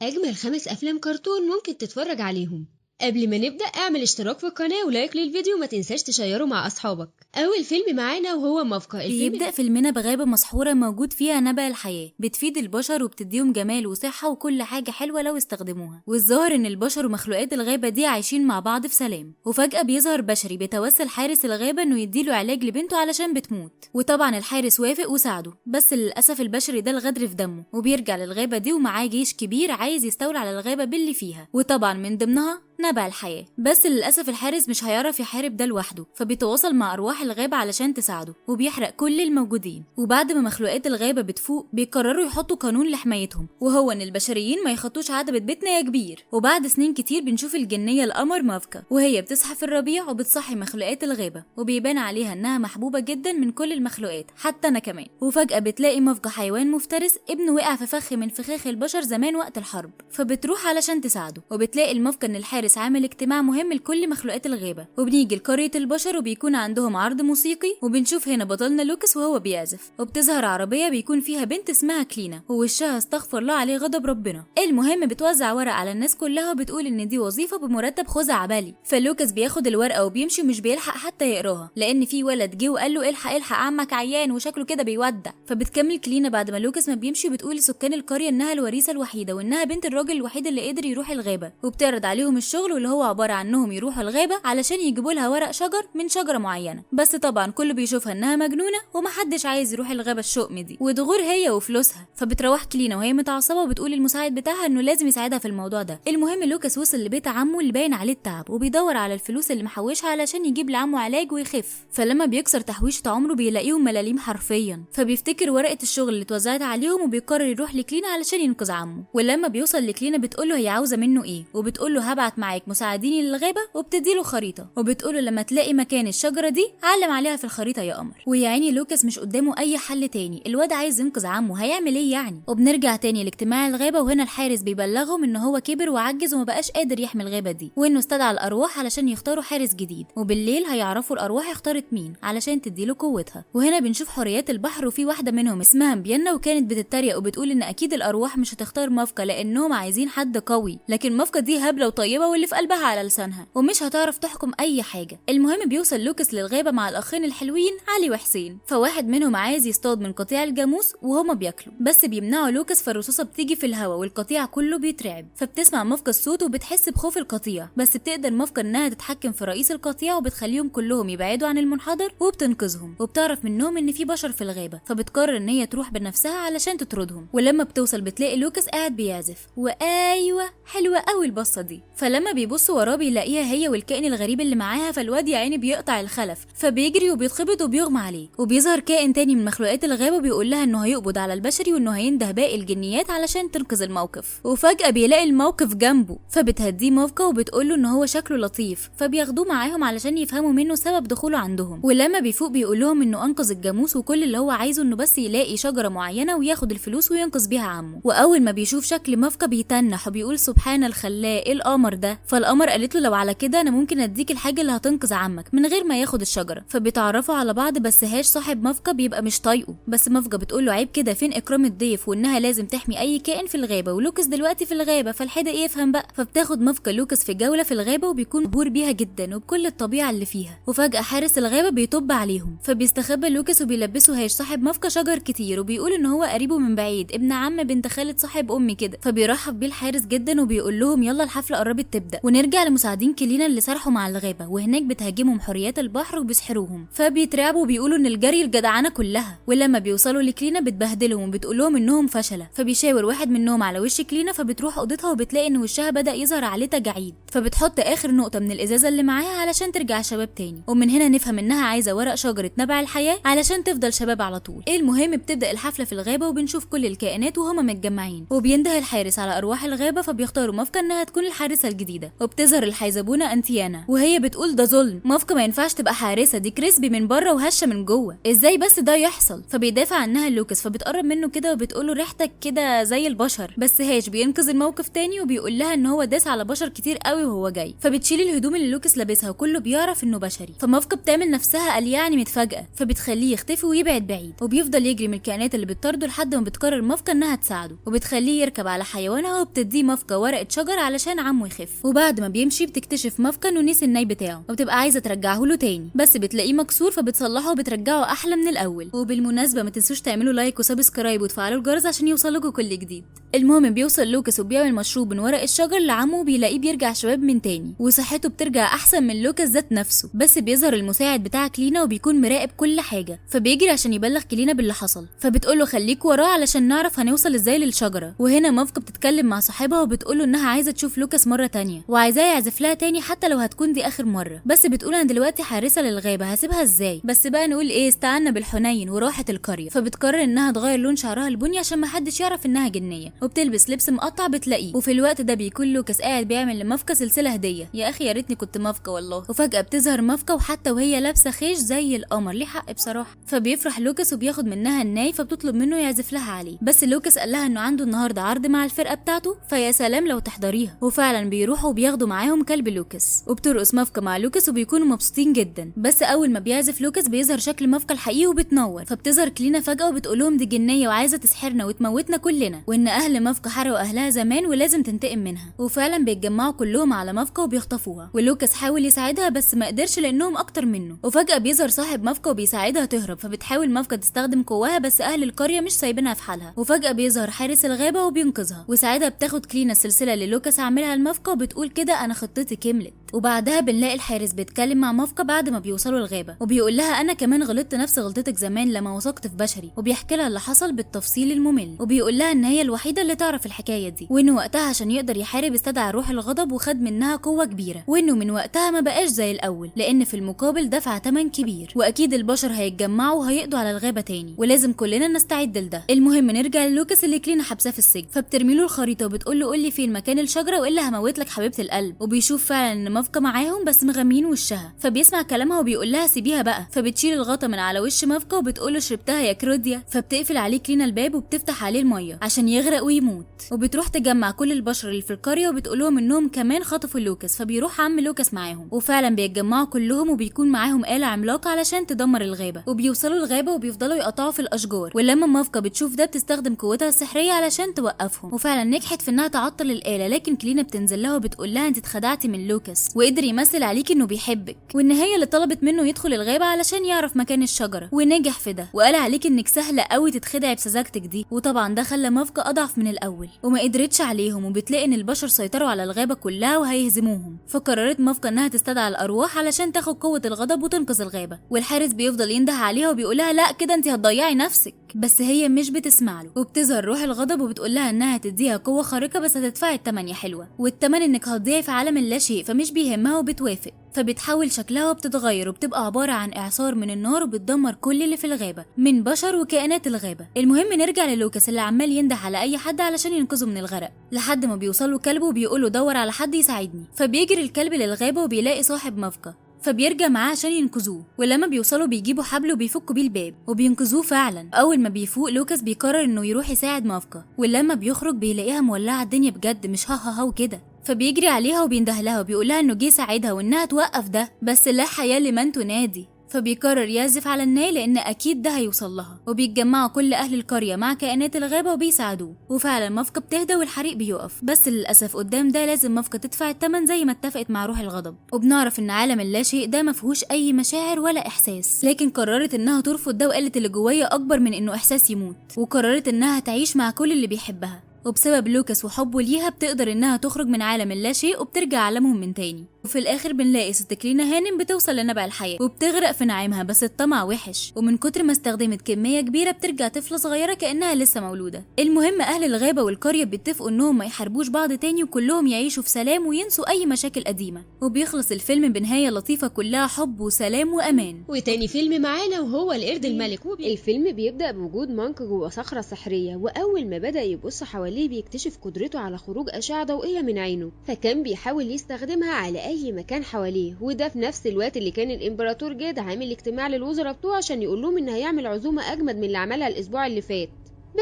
أجمل 5 أفلام كرتون ممكن تتفرج عليهم. قبل ما نبدأ اعمل اشتراك في القناة ولايك للفيديو، ما تنساش تشيره مع أصحابك. أول فيلم معانا وهو مافكا. بيبدأ فيلمنا بغابة مسحورة موجود فيها نبأ الحياة، بتفيد البشر وبتديهم جمال وصحة وكل حاجة حلوة لو استخدموها. والظاهر ان البشر ومخلوقات الغابة دي عايشين مع بعض في سلام. وفجأة بيظهر بشري بيتوسل حارس الغابة انه يديله علاج لبنته علشان بتموت، وطبعا الحارس وافق وساعده. بس للأسف البشري ده الغدر في دمه، وبيرجع للغابة دي ومعاه جيش كبير عايز يستولى على الغابة باللي فيها، وطبعا من ضمنها نبأ الحياة. بس للأسف الحارس مش هيعرف يحارب ده لوحده، فبيتواصل مع أرواح الغابة علشان تساعده، وبيحرق كل الموجودين. وبعد ما مخلوقات الغابة بتفوق بيقرروا يحطوا قانون لحمايتهم، وهو ان البشريين ما يخطوش عتبة بيتنا يا كبير. وبعد سنين كتير بنشوف الجنية القمر مافكا وهي بتصحى في الربيع وبتصحي مخلوقات الغابة، وبيبان عليها انها محبوبة جدا من كل المخلوقات حتى انا كمان. وفجأة بتلاقي مافكا حيوان مفترس ابنه وقع في فخ من فخاخ البشر زمان وقت الحرب، فبتروح علشان تساعده. وبتلاقي المافكا ان الحارس عامل اجتماع مهم لكل مخلوقات الغابة، وبنيجي لقرية البشر وبيكون عندهم عرض موسيقي، وبنشوف هنا بطلنا لوكاس وهو بيعزف، وبتظهر عربية بيكون فيها بنت اسمها كلينا ووشها استغفر الله عليه غضب ربنا. المهم بتوزع ورق على الناس كلها وبتقول ان دي وظيفة بمرتب خزعبلي. فلوكاس بياخد الورقة وبيمشي ومش بيلحق حتى يقراها، لان في ولد جه وقال له الحق الحق عمك عيان وشكله كده بيودع. فبتكمل كلينا بعد ما لوكاس ما بيمشي وبتقول لسكان القرية انها الوريثة الوحيدة وانها بنت الراجل الوحيد اللي قدر يروح الغابة، وبتعرض عليهم الشغل واللي هو عبارة عن انهم يروحوا الغابة علشان يجيبوا لها ورق شجر من شجرة معينة. بس طبعا كله بيشوفها انها مجنونة ومحدش عايز يروح الغابة الشؤم دي، وتغور هي وفلوسها. فبتروح كلينا وهي متعصبة وبتقول للمساعد بتاعها انه لازم يساعدها في الموضوع ده. المهم لوكاس وصل لبيت عمه اللي باين عليه التعب، وبيدور على الفلوس اللي محوشها علشان يجيب لعمه علاج ويخف. فلما بيكسر تحويشة عمره بيلاقيهم ملاليم حرفيا، فبيفتكر ورقة الشغل اللي اتوزعت عليهم وبيقرر يروح لكلينا علشان ينقذ عمه. ولما بيوصل لكلينا بتقوله هي عاوزة منه ايه، وبتقوله هبعت معاك مساعديني للغابة، وبتديله خريطة وبتقوله لما تلاقي مكان الشجرة دي علم عليها في الخريطة يا قمر. ويا عيني لوكاس مش قدامه اي حل تاني، الواد عايز ينقذ عمه هيعمل ايه يعني. وبنرجع تاني لاجتماع الغابة، وهنا الحارس بيبلغهم ان هو كبر وعجز ومبقاش قادر يحمي الغابة دي، وانه استدعى الارواح علشان يختاروا حارس جديد، وبالليل هيعرفوا الارواح اختارت مين علشان تديله قوتها. وهنا بنشوف حوريات البحر، وفي واحدة منهم اسمها مبينا وكانت بتتريق وبتقول ان اكيد الارواح مش هتختار مافكا لانهم عايزين حد قوي، لكن مافكا دي هبلة وطيبة واللي في قلبها على لسانها ومش هتعرف تحكم اي حاجة. المهم بيوصل لوكاس للغابة مع الاخين الحلوين علي وحسين، فواحد منهم عايز يصطاد من قطيع الجاموس وهما بياكلوا، بس بيمنعوا لوكاس، فالرصاصة بتيجي في الهواء والقطيع كله بيترعب. فبتسمع مافكا الصوت وبتحس بخوف القطيع، بس بتقدر مافكا انها تتحكم في رئيس القطيع وبتخليهم كلهم يبعدوا عن المنحدر وبتنقذهم. وبتعرف منهم ان في بشر في الغابة، فبتقرر ان هي تروح بنفسها علشان تطردهم. ولما بتوصل بتلاقي لوكاس قاعد بيعزف، وايوه حلوة قوي البصة دي. فلما بيبص وراه بيلاقيها هي والكائن الغريب اللي معاها، فالواد يا عيني بيقطع الخلف، فبيجري وبيتخبط وبيغمى عليه. وبيظهر كائن تاني من مخلوقات الغابة وبيقول لها انه هيقبض على البشري وانه هينده باقي الجنيات علشان تنقذ الموقف. وفجأة بيلاقي الموقف جنبه، فبتهديه مافكا وبتقوله ان هو شكله لطيف، فبياخدوه معاهم علشان يفهموا منه سبب دخوله عندهم. ولما بيفوق بيقول لهم انه انقذ الجاموس وكل اللي هو عايزه انه بس يلاقي شجرة معينة وياخد الفلوس وينقذ بيها عمه. واول ما بيشوف شكل مافكا بيتنح وبيقول سبحان الخلاق ايه القمر ده. فالقمر قالت له لو على كده انا ممكن اديك الحاجة اللي هتنقذ عمك من غير ما ياخد الشجرة. فبيتعرفوا على بعض، بس هاش صاحب مافكا بيبقى مش طايقه، بس مافكا بتقول له عيب كده، فين اكرام الضيف، وانها لازم تحمي اي كائن في الغابة، ولوكاس دلوقتي في الغابة فالحدق يفهم بقى. فبتاخد مافكا لوكاس في جولة في الغابة وبيكون مبهور بيها جدا وبكل الطبيعة اللي فيها. وفجأة حارس الغابة بيطب عليهم، فبيستخبى لوكاس وبيلبسه هاش صاحب مافكا شجر كتير، وبيقول ان هو قريبه من بعيد، ابن عم بنت خالة صاحب امي كده. فبيرحب بيه الحارس جدا وبيقول لهم يلا الحفلة قربت تبدأ. ونرجع لمساعدين كلينا اللي سرحوا مع الغابة، وهناك بتهاجمهم حوريات البحر وبيسحروهم، فبيترعبوا وبيقولوا ان الجري الجدعانة كلها. ولما بيوصلوا لكلينا بتبهدلهم وبتقول لهم انهم فشلة، فبيشاور واحد منهم على وش كلينا، فبتروح اوضتها وبتلاقي ان وشها بدأ يظهر عليه تجاعيد، فبتحط اخر نقطة من الازازة اللي معاها علشان ترجع شباب تاني. ومن هنا نفهم انها عايزة ورق شجرة نبع الحياة علشان تفضل شباب على طول. المهم بتبدأ الحفلة في الغابة وبنشوف كل الكائنات وهما متجمعين، وبينده الحارس على ارواح الغابة، فبيختاروا مافكا انها تكون الحارسة الجديدة. جديده، وبتظهر الحيزبونه انتيانا وهي بتقول ده ظلم، مافكا ما ينفعش تبقى حارسه، دي كريسبي من بره وهشه من جوه، ازاي بس ده يحصل؟ فبيدافع عنها لوكاس، فبتقرب منه كده وبتقول له ريحتك كده زي البشر، بس هاش بينقذ الموقف تاني وبيقول لها ان هو داس على بشر كتير قوي وهو جاي، فبتشيل الهدوم اللي لوكاس لابسها وكله بيعرف انه بشري، فمافكا بتعمل نفسها قال يعني متفاجئه، فبتخليه يختفي ويبعد بعيد، وبيفضل يجري من الكائنات اللي بتطارده لحد ما بتقرر مافكا انها تساعده، وبتخليه يركب على حيوانها وبتديه مافكا ورقه شجر علشان عمه يخف، وبعد ما بيمشي بتكتشف مافكا انه نسي الناي بتاعه وبتبقى عايزه ترجعه له تاني، بس بتلاقيه مكسور فبتصلحه وبترجعه احلى من الاول. وبالمناسبه ما تنسوش تعملوا لايك وسبسكرايب وتفعلوا الجرس عشان يوصلكوا كل جديد. المهم بيوصل لوكاس وبيعمل مشروب من ورق الشجر لعمه وبيلاقيه بيرجع شباب من تاني وصحته بترجع احسن من لوكاس ذات نفسه، بس بيظهر المساعد بتاع كلينا وبيكون مراقب كل حاجه، فبيجري عشان يبلغ كلينا باللي حصل، فبتقول له خليك وراه علشان نعرف هنوصل ازاي للشجره. وهنا مافكا بتتكلم مع صاحبها وبتقول له انها عايزه تشوف لوكاس مره تانية وعايزاه يعزف لها تاني حتى لو هتكون دي اخر مره، بس بتقول انا دلوقتي حارسه للغابه هسيبها ازاي؟ بس بقى نقول ايه، استعنا بالحنين وراحت القريه، فبتقرر انها تغير لون شعرها البني عشان ما حدش يعرف انها جنيه، وبتلبس لبس مقطع بتلاقيه، وفي الوقت ده بيكون لوكاس قاعد بيعمل لمافكا سلسله هديه، يا اخي يا ريتني كنت مافكا والله. وفجاه بتظهر مافكا وحتى وهي لابسه خيش زي القمر، ليه حق بصراحه، فبيفرح لوكاس وبياخد منها الناي، فبتطلب منه يعزف لها عليه، بس لوكاس قال لها انه عنده النهارده عرض مع الفرقه بتاعته، فيا سلام لو تحضريها، وفعلا بيروحوا وبياخدوا معاهم كلب لوكاس، وبترقص مافكا مع لوكاس وبيكونوا مبسوطين جدا، بس اول ما بيعزف لوكاس بيظهر شكل مافكا الحقيقي وبتنور، فبتظهر كلينا فجاه وبتقول لهم دي جنيه وعايزه تسحرنا وتموتنا كلنا، وان اهل مافكا حرقوا اهلها زمان ولازم تنتقم منها، وفعلا بيتجمعوا كلهم على مافكا وبيخطفوها، ولوكاس حاول يساعدها بس ما قدرش لانهم اكتر منه، وفجاه بيظهر صاحب مافكا وبيساعدها تهرب، فبتحاول مافكا تستخدم قواها بس اهل القريه مش سايبينها في حالها، وفجاه بيظهر حارس الغابه وبينقذها، وساعتها بتاخد كلينا السلسله اللي لوكاس عاملها لمافكا وبتقول كده انا خطتي كملت، وبعدها بنلاقي الحارس بيتكلم مع مافكا بعد ما بيوصلوا الغابه، وبيقول لها انا كمان غلطت نفس غلطتك زمان لما وثقت في بشري، وبيحكي لها اللي حصل بالتفصيل الممل، وبيقول لها ان هي الوحيده اللي تعرف الحكايه دي، وانه وقتها عشان يقدر يحارب استدعى روح الغضب وخد منها قوه كبيره، وانه من وقتها ما بقاش زي الاول لان في المقابل دفع ثمن كبير، واكيد البشر هيتجمعوا وهيقضوا على الغابه تاني ولازم كلنا نستعد لده. المهم نرجع للوكاس اللي كلينا حبساه في السجن، فبترمي له الخريطه وبتقول له قول لي فين مكان الشجره والا هموت لك حبيبه القلب، وبيشوف فعلا ان مافكا معاهم بس مغمين وشها، فبيسمع كلامها وبيقول لها سيبيها بقى، فبتشيل الغطا من على وش مافكا وبتقول له شربتها يا كروديا، فبتقفل عليه كلينا الباب وبتفتح عليه الميه عشان يغرق ويموت، وبتروح تجمع كل البشر اللي في القريه وبتقول لهم انهم كمان خطفوا لوكاس، فبيروح عم لوكاس معاهم، وفعلا بيتجمعوا كلهم وبيكون معاهم آلة عملاقه علشان تدمر الغابه، وبيوصلوا الغابه وبيفضلوا يقطعوا في الاشجار، ولما مافكا بتشوف ده بتستخدم قوتها السحريه علشان توقفهم، وفعلا نجحت في انها تعطل الآلة، لكن كلينا بتنزل لها وبتقول لها انت اتخدعتي من لوكاس وقدر يمثل عليكي انه بيحبك، وان هي اللي طلبت منه يدخل الغابه علشان يعرف مكان الشجره ونجح في ده، وقال عليك انك سهله قوي تتخدعي بسذاجتك دي، وطبعا ده خلى مافكا اضعف من الاول وما قدرتش عليهم، وبتلاقي ان البشر سيطروا على الغابه كلها وهيهزموهم، فقررت مافكا انها تستدعي الارواح علشان تاخد قوه الغضب وتنقذ الغابه، والحارس بيفضل ينده عليها وبيقولها لا كده انت هتضيعي نفسك، بس هي مش بتسمع له، وبتظهر روح الغضب وبتقول لها انها هتديها قوه خارقه بس هتدفعي الثمن يا حلوه، والثمن انك هتضيعي في عالم اللاشيء، فمش بيهمها وبتوافق، فبتحول شكلها وبتتغير وبتبقى عباره عن اعصار من النار وبتدمر كل اللي في الغابه من بشر وكائنات الغابه. المهم نرجع للوكاس اللي عمال ينده على اي حد علشان ينقذه من الغرق لحد ما بيوصلوا كلبه وبيقوله دور على حد يساعدني، فبيجري الكلب للغابه وبيلاقي صاحب مافكا فبيرجع معاه عشان ينقذوه، ولما بيوصلوا بيجيبوا حبل وبيفكوا بيه الباب وبينقذوه فعلا. اول ما بيفوق لوكاس بيقرر انه يروح يساعد مافكا، ولما بيخرج بيلاقيها مولعه الدنيا بجد مش ها وكده، فبيجري عليها وبينده لها وبيقول لها انه جه يساعدها وانها توقف ده، بس لا حياه لمن تنادي، فبيقرر يعزف على الناي لان اكيد ده هيوصل لها، وبيتجمعوا كل اهل القريه مع كائنات الغابه وبيساعدوه، وفعلا مافكا بتهدى والحريق بيقف، بس للاسف قدام ده لازم مافكا تدفع الثمن زي ما اتفقت مع روح الغضب، وبنعرف ان عالم اللاشيء ده ما فيهوش اي مشاعر ولا احساس، لكن قررت انها ترفض ده وقالت اللي جوايا اكبر من انه احساس يموت، وقررت انها تعيش مع كل اللي بيحبها، وبسبب لوكاس وحبه ليها بتقدر انها تخرج من عالم اللاشيء وبترجع عالمهم من تاني. وفي الاخر بنلاقي ست كلينا هانم بتوصل لنبع الحياه وبتغرق في نعيمها، بس الطمع وحش، ومن كتر ما استخدمت كميه كبيره بترجع طفله صغيره كانها لسه مولوده. المهم اهل الغابه والقريه بيتفقوا انهم ما يحاربوش بعض تاني وكلهم يعيشوا في سلام وينسوا اي مشاكل قديمه، وبيخلص الفيلم بنهايه لطيفه كلها حب وسلام وامان. وتاني فيلم معانا وهو القرد الملك. الفيلم بيبدأ بوجود مانك جوه صخرة سحرية، وأول ما بدأ يبص حواليه بيكتشف قدرته على خروج أشعة ضوئية من عينه، فكان بيحاول يستخدمها على أي مكان حواليه. وده في نفس الوقت اللي كان الإمبراطور جاد عامل اجتماع للوزراء بتوعه عشان يقول لهم إن هيعمل عزومة أجمد من اللي عملها الأسبوع اللي فات.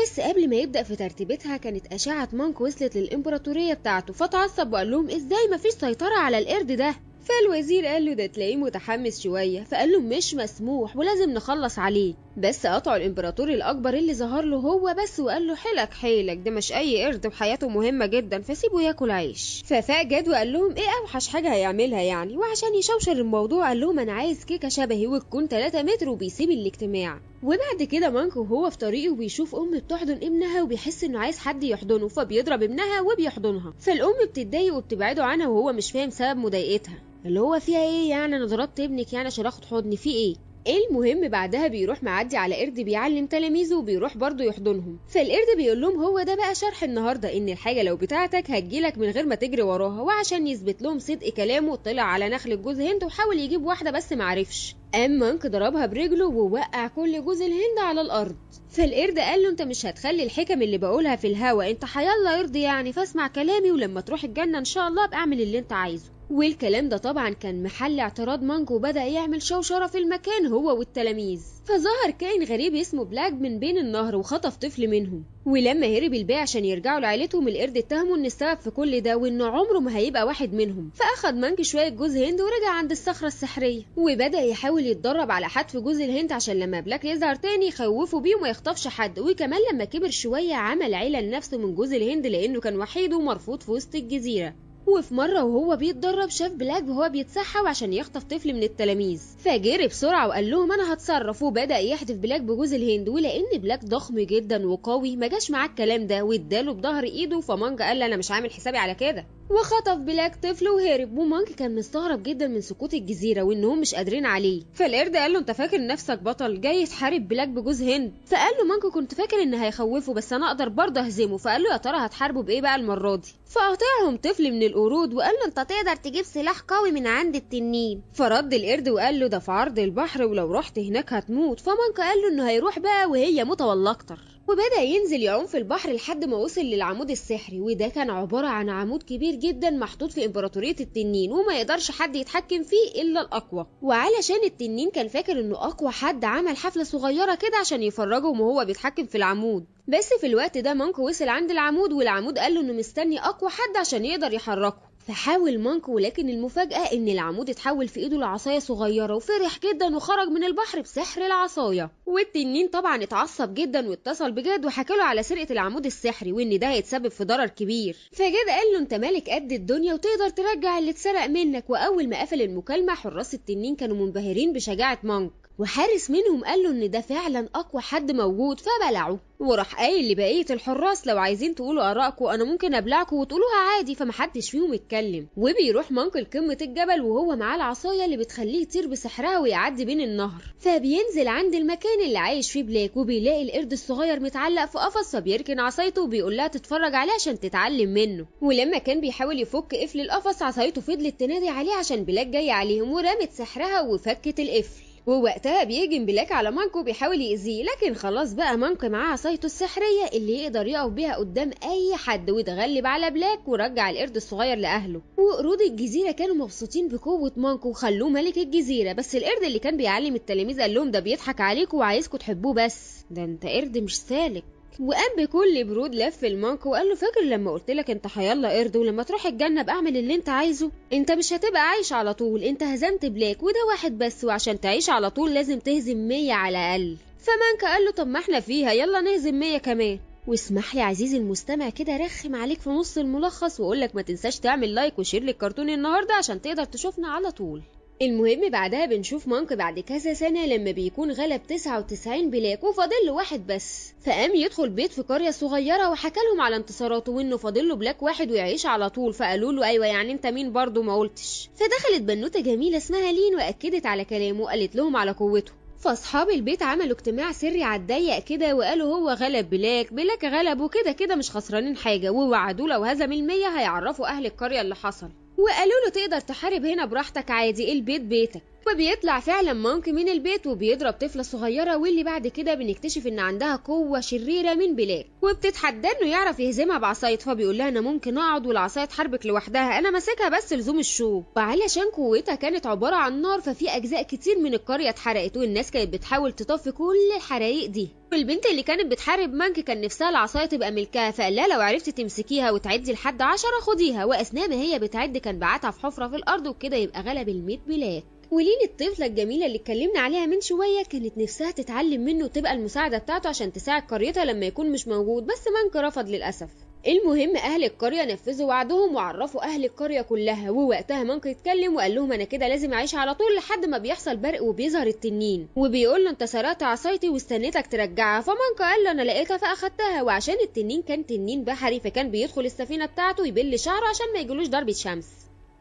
بس قبل ما يبدأ في ترتيبتها كانت أشعة مانك وصلت للإمبراطورية بتاعته، فتعصب وقال لهم إزاي مفيش سيطرة على القرد ده. فالوزير قال له ده تلاقيه متحمس شوية، فقال له مش مسموح ولازم نخلص عليه. بس قطعوا الامبراطور الاكبر اللي ظهر له هو بس وقال له حيلك حيلك، ده مش اي قرد وحياته مهمة جدا فسيبه ياكل عيش. ففاق جاد وقال لهم ايه اوحش حاجة هيعملها يعني، وعشان يشوشر الموضوع قال لهم انا عايز كيكة شبهي وتكون 3 متر، وبيسيب الاجتماع. وبعد كده مانك وهو في طريقه بيشوف ام بتحضن ابنها وبيحس انه عايز حد يحضنه، فبيضرب ابنها وبيحضنها. فالام بتتضايق وبتبعده عنها وهو مش فاهم سبب مضايقتها، اللي هو فيها ايه يعني، انا ضربت ابنك يعني عشان اخد حضني، في ايه؟ المهم بعدها بيروح معدي على قرد بيعلم تلاميذه وبيروح برضه يحضنهم. فالقرد بيقول لهم هو ده بقى شرح النهارده، ان الحاجه لو بتاعتك هتجيلك من غير ما تجري وراها. وعشان يثبت لهم صدق كلامه طلع على نخل جوز هند وحاول يجيب واحده بس معرفش، قام مانك ضربها برجله ووقع كل جوز الهند على الارض. فالقرد قال له انت مش هتخلي الحكم اللي بقولها في الهوا، انت حيالله قرد يعني، فاسمع كلامي ولما تروح الجنه ان شاء الله بعمل اللي انت عايزه. والكلام ده طبعا كان محل اعتراض مانك، وبدأ يعمل شوشرة في المكان هو والتلاميذ. فظهر كائن غريب اسمه بلاك من بين النهر وخطف طفل منهم. ولما هرب الباقي عشان يرجعوا لعيلتهم القرد اتهموا ان السبب في كل ده وانه عمره ما هيبقى واحد منهم. فاخد مانك شويه جوز هند ورجع عند الصخره السحريه، وبدا يحاول يتدرب على حتف جوز الهند عشان لما بلاك يظهر تاني يخوفه بيه وما يخطفش حد. وكمان لما كبر شويه عمل عيله لنفسه من جوز الهند لانه كان وحيد ومرفوض في وسط الجزيره. وفي مرة وهو بيتدرب شاف بلاك وهو بيتسحب عشان يخطف طفل من التلاميذ، فجري بسرعة وقال لهم انا هتصرف. وبدأ يحدف بلاك بجوز الهند، ولان بلاك ضخم جدا وقوي ما جاش معاه الكلام ده واداله بظهر ايده. فمانك قال انا مش عامل حسابي على كده وخطف بلاك طفل وهرب. ومانك كان مستغرب جدا من سقوط الجزيرة وانهم مش قادرين عليه. فالقرد قال له انت فاكر نفسك بطل جاي تحارب بلاك بجوز هند؟ فقال له مانك كنت فاكر ان هيخوفه بس انا اقدر برضه اهزمه. فقال له يا ترى هتحاربه بايه بقى المرة دي؟ فقاطعهم طفل من القرود وقال له انت تقدر تجيب سلاح قوي من عند التنين. فرد القرد وقال له ده في عرض البحر ولو رحت هناك هتموت. فمانك قال له انه هيروح بقى وهي موتة ولا اكتر. وبدأ ينزل يعوم في البحر لحد ما وصل للعمود السحري، وده كان عبارة عن عمود كبير جدا محطوط في امبراطورية التنين وما يقدرش حد يتحكم فيه الا الاقوى. وعلشان التنين كان فاكر انه اقوى حد عمل حفلة صغيرة كده عشان يفرجهم وهو بيتحكم في العمود. بس في الوقت ده مانك وصل عند العمود والعمود قال له انه مستني اقوى حد عشان يقدر يحركه. فحاول مانك، ولكن المفاجأة ان العمود اتحول في ايده لعصاية صغيرة وفرح جدا وخرج من البحر بسحر العصاية. والتنين طبعا اتعصب جدا واتصل بجاد وحكى له على سرقة العمود السحري وان ده هيتسبب في ضرر كبير. فجاد قال له انت مالك قد الدنيا وتقدر ترجع اللي اتسرق منك. واول ما قفل المكالمة حراس التنين كانوا منبهرين بشجاعة مانك، وحارس منهم قال له ان ده فعلا اقوى حد موجود فبلعه. وراح قايل لبقيه الحراس لو عايزين تقولوا ارائكم انا ممكن ابلعكم وتقولوها عادي. فمحدش فيهم اتكلم. وبيروح مانك لقمه الجبل وهو معاه العصايه اللي بتخليه يطير بسحرها ويعدي بين النهر. فبينزل عند المكان اللي عايش فيه بلاك وبيلاقي القرد الصغير متعلق في قفص، فبيركن عصايته وبيقول لها تتفرج عليه عشان تتعلم منه. ولما كان بيحاول يفك قفل القفص عصايته فضلت تنادي عليه عشان بلاك جاي عليهم ورمت سحرها وفكت القفل. ووقتها بيهجم بلاك على مانك وبيحاول يأذيه، لكن خلاص بقى مانك معاه عصايته السحرية اللي يقدر يقف بيها قدام أي حد ويتغلب على بلاك ورجع القرد الصغير لأهله. وقرود الجزيرة كانوا مبسوطين بقوة مانك وخلوه ملك الجزيرة. بس القرد اللي كان بيعلم التلاميذ قال لهم ده بيضحك عليكم وعايزكم تحبوه، بس ده انت قرد مش سالك. وقام بكل برود لف المانك وقال له فاكر لما قلت لك انت حيالله قرد ولما تروح الجنه بعمل اللي انت عايزه؟ انت مش هتبقى عايش على طول، انت هزمت بلاك وده واحد بس، وعشان تعيش على طول لازم تهزم 100 على الاقل. فمانك قال له طب ما احنا فيها يلا نهزم 100 كمان. واسمح لي عزيزي المستمع كده رخم عليك في نص الملخص واقول لك ما تنساش تعمل لايك وشير للكرتون النهارده عشان تقدر تشوفنا على طول. المهم بعدها بنشوف مانك بعد كذا سنة لما بيكون غلب 99 بلاك وفاضل له واحد بس، فقام يدخل بيت في قرية صغيرة وحكى لهم على انتصاراته وانه فاضل له بلاك واحد ويعيش على طول. فقالوا له ايوه يعني انت مين برضه ما قلتش. فدخلت بنوتة جميلة اسمها لين واكدت على كلامه وقالت لهم على قوته. فاصحاب البيت عملوا اجتماع سري على الضيق كده وقالوا هو غلب بلاك غلب وكده كده مش خسرانين حاجة، ووعدوه لو هزم 100 هيعرفوا اهل القرية اللي حصل، وقالوا له تقدر تحارب هنا براحتك عادي، البيت بيتك. وبيطلع فعلا مانك من البيت وبيضرب طفلة صغيرة، واللي بعد كده بنكتشف ان عندها قوة شريرة من بلاك وبتتحدى انه يعرف يهزمها بعصاية. فبيقول لها انا ممكن اقعد والعصاية تحاربك لوحدها، انا ماسكها بس لزوم الشو. وعلشان قوتها كانت عبارة عن نار ففي اجزاء كتير من القرية اتحرقت، والناس كانت بتحاول تطفي كل الحرايق دي. والبنت اللي كانت بتحارب مانك كان نفسها العصاية تبقى ملكها، فقال لها لو عرفتي تمسكيها وتعدي لحد 10 خديها. واثناء ما هي بتعد كان بعتها في حفرة في الارض وبكده يبقى غلب ال100 بلاك. ولين الطفلة الجميلة اللي اتكلمنا عليها من شوية كانت نفسها تتعلم منه وتبقى المساعدة بتاعته عشان تساعد قريتها لما يكون مش موجود، بس مانك رفض للأسف. المهم اهل القرية نفذوا وعدهم وعرفوا اهل القرية كلها، ووقتها مانك اتكلم وقال لهم انا كده لازم اعيش على طول لحد ما بيحصل برق وبيظهر التنين، وبيقول له انت سرقت عصايتي واستنيتك ترجعها. فمانك قال له انا لقيتها فاخدتها، وعشان التنين كان تنين بحري فكان بيدخل السفينة بتاعته يبل شعره عشان ما يجيلوش ضربة شمس.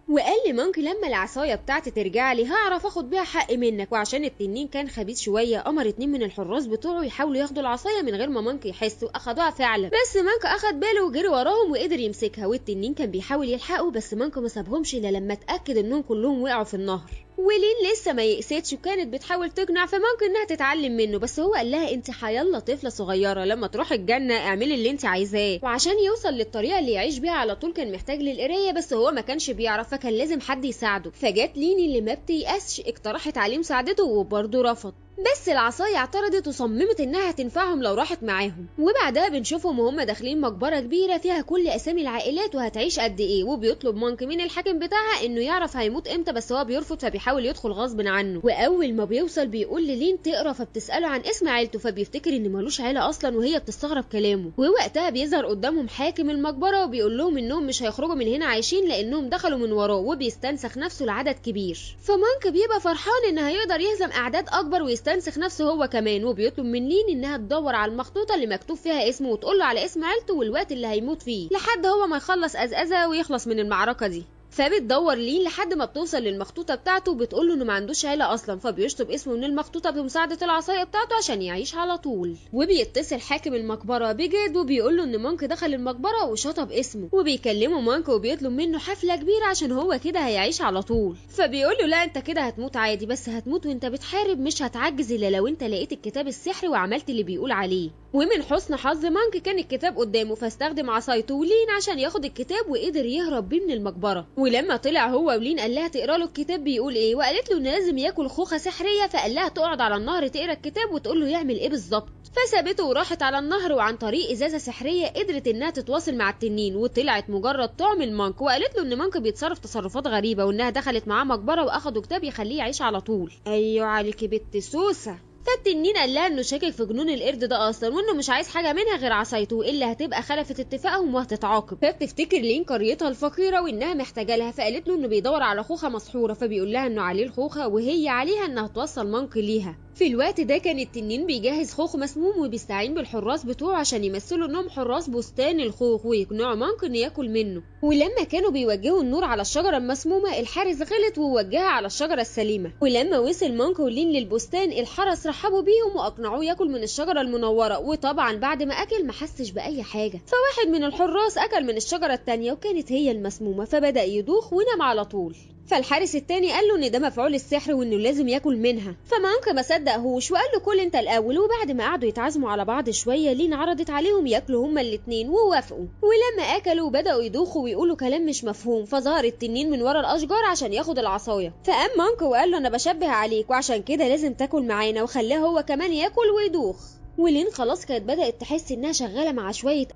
وقال لي مانك لما العصايه بتاعتي ترجع لي هعرف اخد بيها حق منك. وعشان التنين كان خبيث شويه امر 2 من الحراس بتوعه يحاولوا ياخدوا العصايه من غير ما مانك يحس، واخدوها فعلا. بس مانك اخد باله وجري وراهم وقدر يمسكها، والتنين كان بيحاول يلحقه بس مانك ما سابهمش الا لما اتاكد انهم كلهم وقعوا في النهر. ولين لسه ما يئستش وكانت بتحاول تقنع في مانك انها تتعلم منه، بس هو قال لها انت حيالله طفله صغيره، لما تروح الجنه اعملي اللي انت عايزاه. وعشان يوصل للطريقه اللي يعيش بيها على طول كان محتاج للقرايه، بس هو ما كانش بيعرف فكان لازم حد يساعده. فجت لين اللي ما بتيأسش اقترحت عليه مساعدته وبرضه رفض، بس العصايه اعترضت وصممت انها هتنفعهم لو راحت معاهم. وبعدها بنشوفهم وهم داخلين مقبره كبيره فيها كل اسامي العائلات وهتعيش قد ايه، وبيطلب مانك من الحاكم بتاعها انه يعرف هيموت امتى، بس هو بيرفض فبيحاول يدخل غصب عنه. واول ما بيوصل بيقول للين تقرا فبتساله عن اسم عيلته، فبيفتكر ان ملوش عيله اصلا وهي بتستغرب كلامه. ووقتها بيظهر قدامهم حاكم المقبره وبيقول لهم انهم مش هيخرجوا من هنا عايشين لانهم دخلوا من وراه، وبيستنسخ نفسه لعدد كبير. فمانك بيبقى فرحان ان هيقدر يهزم اعداد اكبر ويستنسخ نفسه هو كمان، وبيطلب من لين انها تدور على المخطوطه اللي مكتوب فيها اسمه وتقول له على اسم عيلته والوقت اللي هيموت فيه لحد هو ما يخلص أزأزة ويخلص من المعركه دي. فبتدور لين لحد ما بتوصل للمخطوطه بتاعته وبتقول له انه ما عندوش عيله اصلا، فبيشطب اسمه من المخطوطه بمساعده العصايه بتاعته عشان يعيش على طول. وبيتصل حاكم المقبره بجد وبيقول له ان مانك دخل المقبره وشطب اسمه، وبيكلمه مانك وبيطلب منه حفله كبيره عشان هو كده هيعيش على طول. فبيقول له لا انت كده هتموت عادي، بس هتموت وانت بتحارب، مش هتعجز الا لو انت لقيت الكتاب السحري وعملت اللي بيقول عليه. ومن حسن حظ مانك كان الكتاب قدامه فاستخدم عصايته ولين عشان ياخد الكتاب وقدر يهرب بيه من المقبره. ولما طلع هو ولين قال لها تقرا له الكتاب بيقول ايه، وقالت له انه لازم ياكل خوخه سحريه، فقال لها تقعد على النهر تقرا الكتاب وتقول له يعمل ايه بالظبط. فسابته وراحت على النهر، وعن طريق ازازه سحريه قدرت انها تتواصل مع التنين، وطلعت مجرد طعم المانك. وقالت له ان مانك بيتصرف تصرفات غريبه وانها دخلت معاه مقبره واخدوا كتاب يخليه يعيش على طول. ايوه عليكي بنت سوسه. فالتنين قال لها انه شاكك في جنون القرد ده اصلا، وانه مش عايز حاجه منها غير عصايته والا هتبقى خلفت اتفاقهم وهتتعاقب. فبتفتكر لين قريتها الفقيره وانها محتاجه لها، فقالت له انه بيدور على خوخه مسحوره، فبيقول لها انه عليه الخوخه وهي عليها انها توصل مانك ليها. في الوقت ده كان التنين بيجهز خوخ مسموم وبيستعين بالحراس بتوعه عشان يمثلوا انهم حراس بستان الخوخ ويقنعوا مانك انه ياكل منه. ولما كانوا بيوجهوا النور على الشجره المسمومه الحارس غلط ووجهها على الشجره السليمه. ولما وصل مانك ولين للبستان الحرس رحبوا بيهم واقنعوه ياكل من الشجره المنوره، وطبعا بعد ما اكل ما حسش باي حاجه. فواحد من الحراس اكل من الشجره التانيه وكانت هي المسمومه، فبدا يدوخ ونام على طول. فالحارس التاني قال له ان ده مفعول السحر وانه لازم ياكل منها. فمانك ما صدقهوش وقال له كل انت الاول. وبعد ما قعدوا يتعازموا على بعض شويه لين عرضت عليهم ياكلوا هما الاتنين ووافقوا. ولما اكلوا بداوا يدوخوا ويقولوا كلام مش مفهوم، فظهر التنين من ورا الاشجار عشان ياخد العصايه. فقام مانك وقال له انا بشبه عليك وعشان كده لازم تاكل معانا، وخلاه هو كمان ياكل ويدوخ. ولين خلاص كانت بدات تحس انها شغاله مع شويه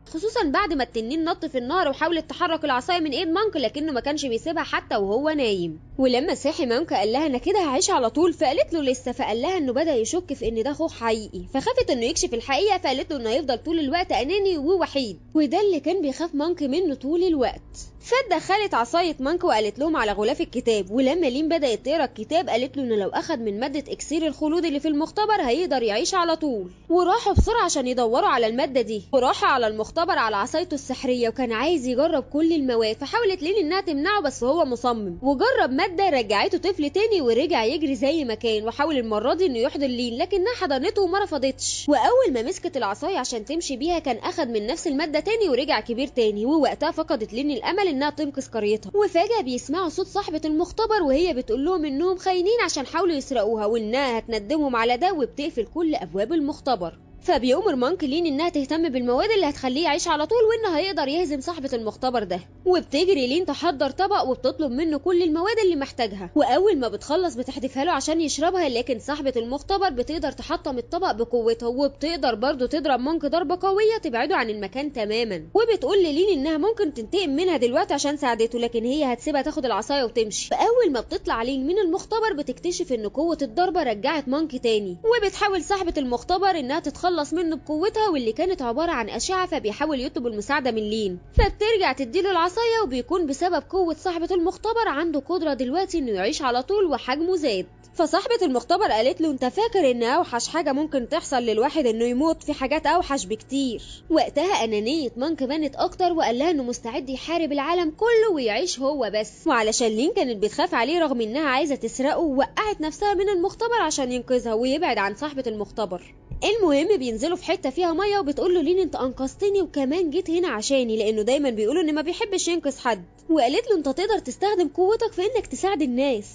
خصوصا بعد ما التنين نط في النهر وحاولت تحرك العصايه من ايد مانك لكنه ما كانش بيسيبها حتى وهو نايم. ولما صحي مانك قال لها انا كده هعيش على طول، فقالت له لسه، فقال لها انه بدا يشك في ان ده اخوه حقيقي، فخافت انه يكشف الحقيقه، فقالت له انه هيفضل طول الوقت اناني ووحيد، وده اللي كان بيخاف مانك منه طول الوقت. فدخلت عصايه مانك وقالت لهم على غلاف الكتاب، ولما لين بدات تقرا الكتاب قالت له انه لو اخد من ماده اكسير الخلود اللي في المختبر هيقدر يعيش على طول. وراحوا بسرعه عشان يدوروا على الماده دي، وراحوا على المختبر على عصايته السحريه، وكان عايز يجرب كل المواد، فحاولت لين انها تمنعه بس هو مصمم، وجرب ماده رجعته طفل تاني ورجع يجري زي ما كان، وحاول المره دي انه يحضن لين لكنها حضنته وما رفضتش. واول ما مسكت العصايه عشان تمشي بيها كان اخد من نفس الماده تاني ورجع كبير تاني، ووقتها فقدت لين الامل انها تنقذ قريتها. وفجاه بيسمعوا صوت صاحبه المختبر وهي بتقول لهم انهم خاينين عشان حاولوا يسرقوها، وانها هتندمهم على ده، وبتقفل كل ابواب المختبر. فبيأمر مانك لين انها تهتم بالمواد اللي هتخليه يعيش على طول، وانه هيقدر يهزم صاحبة المختبر ده. وبتجري لين تحضر طبق وبتطلب منه كل المواد اللي محتاجها، واول ما بتخلص بتحدفها له عشان يشربها، لكن صاحبة المختبر بتقدر تحطم الطبق بقوتها، وبتقدر برضه تضرب مانك ضربة قوية تبعده عن المكان تماما. وبتقول لين انها ممكن تنتقم منها دلوقتي عشان ساعدته، لكن هي هتسيبها تاخد العصاية وتمشي. فاول ما بتطلع لين من المختبر بتكتشف ان قوة الضربة رجعت مانك تاني، وبتحاول صاحبة المختبر انها تتخلص منه بقوتها واللي كانت عبارة عن أشعة، فبيحاول يطلب المساعدة من لين، فبترجع تديله العصاية، وبيكون بسبب قوة صاحبة المختبر عنده قدرة دلوقتي انه يعيش على طول وحجمه زاد. فصاحبة المختبر قالت له انت فاكر ان اوحش حاجة ممكن تحصل للواحد انه يموت؟ في حاجات اوحش بكتير. وقتها انانية مانك بانت اكتر، وقال لها انه مستعد يحارب العالم كله ويعيش هو بس. وعلشان لين كانت بتخاف عليه رغم انها عايزة تسرقه، وقعت نفسها من المختبر عشان ينقذها ويبعد عن صاحبة المختبر. المهم بينزلوا في حته فيها ميه، وبتقول له لين انت انقذتني وكمان جيت هنا عشاني، لانه دايما بيقولوا ان ما بيحبش ينقذ حد. وقالت له انت تقدر تستخدم قوتك في انك تساعد الناس.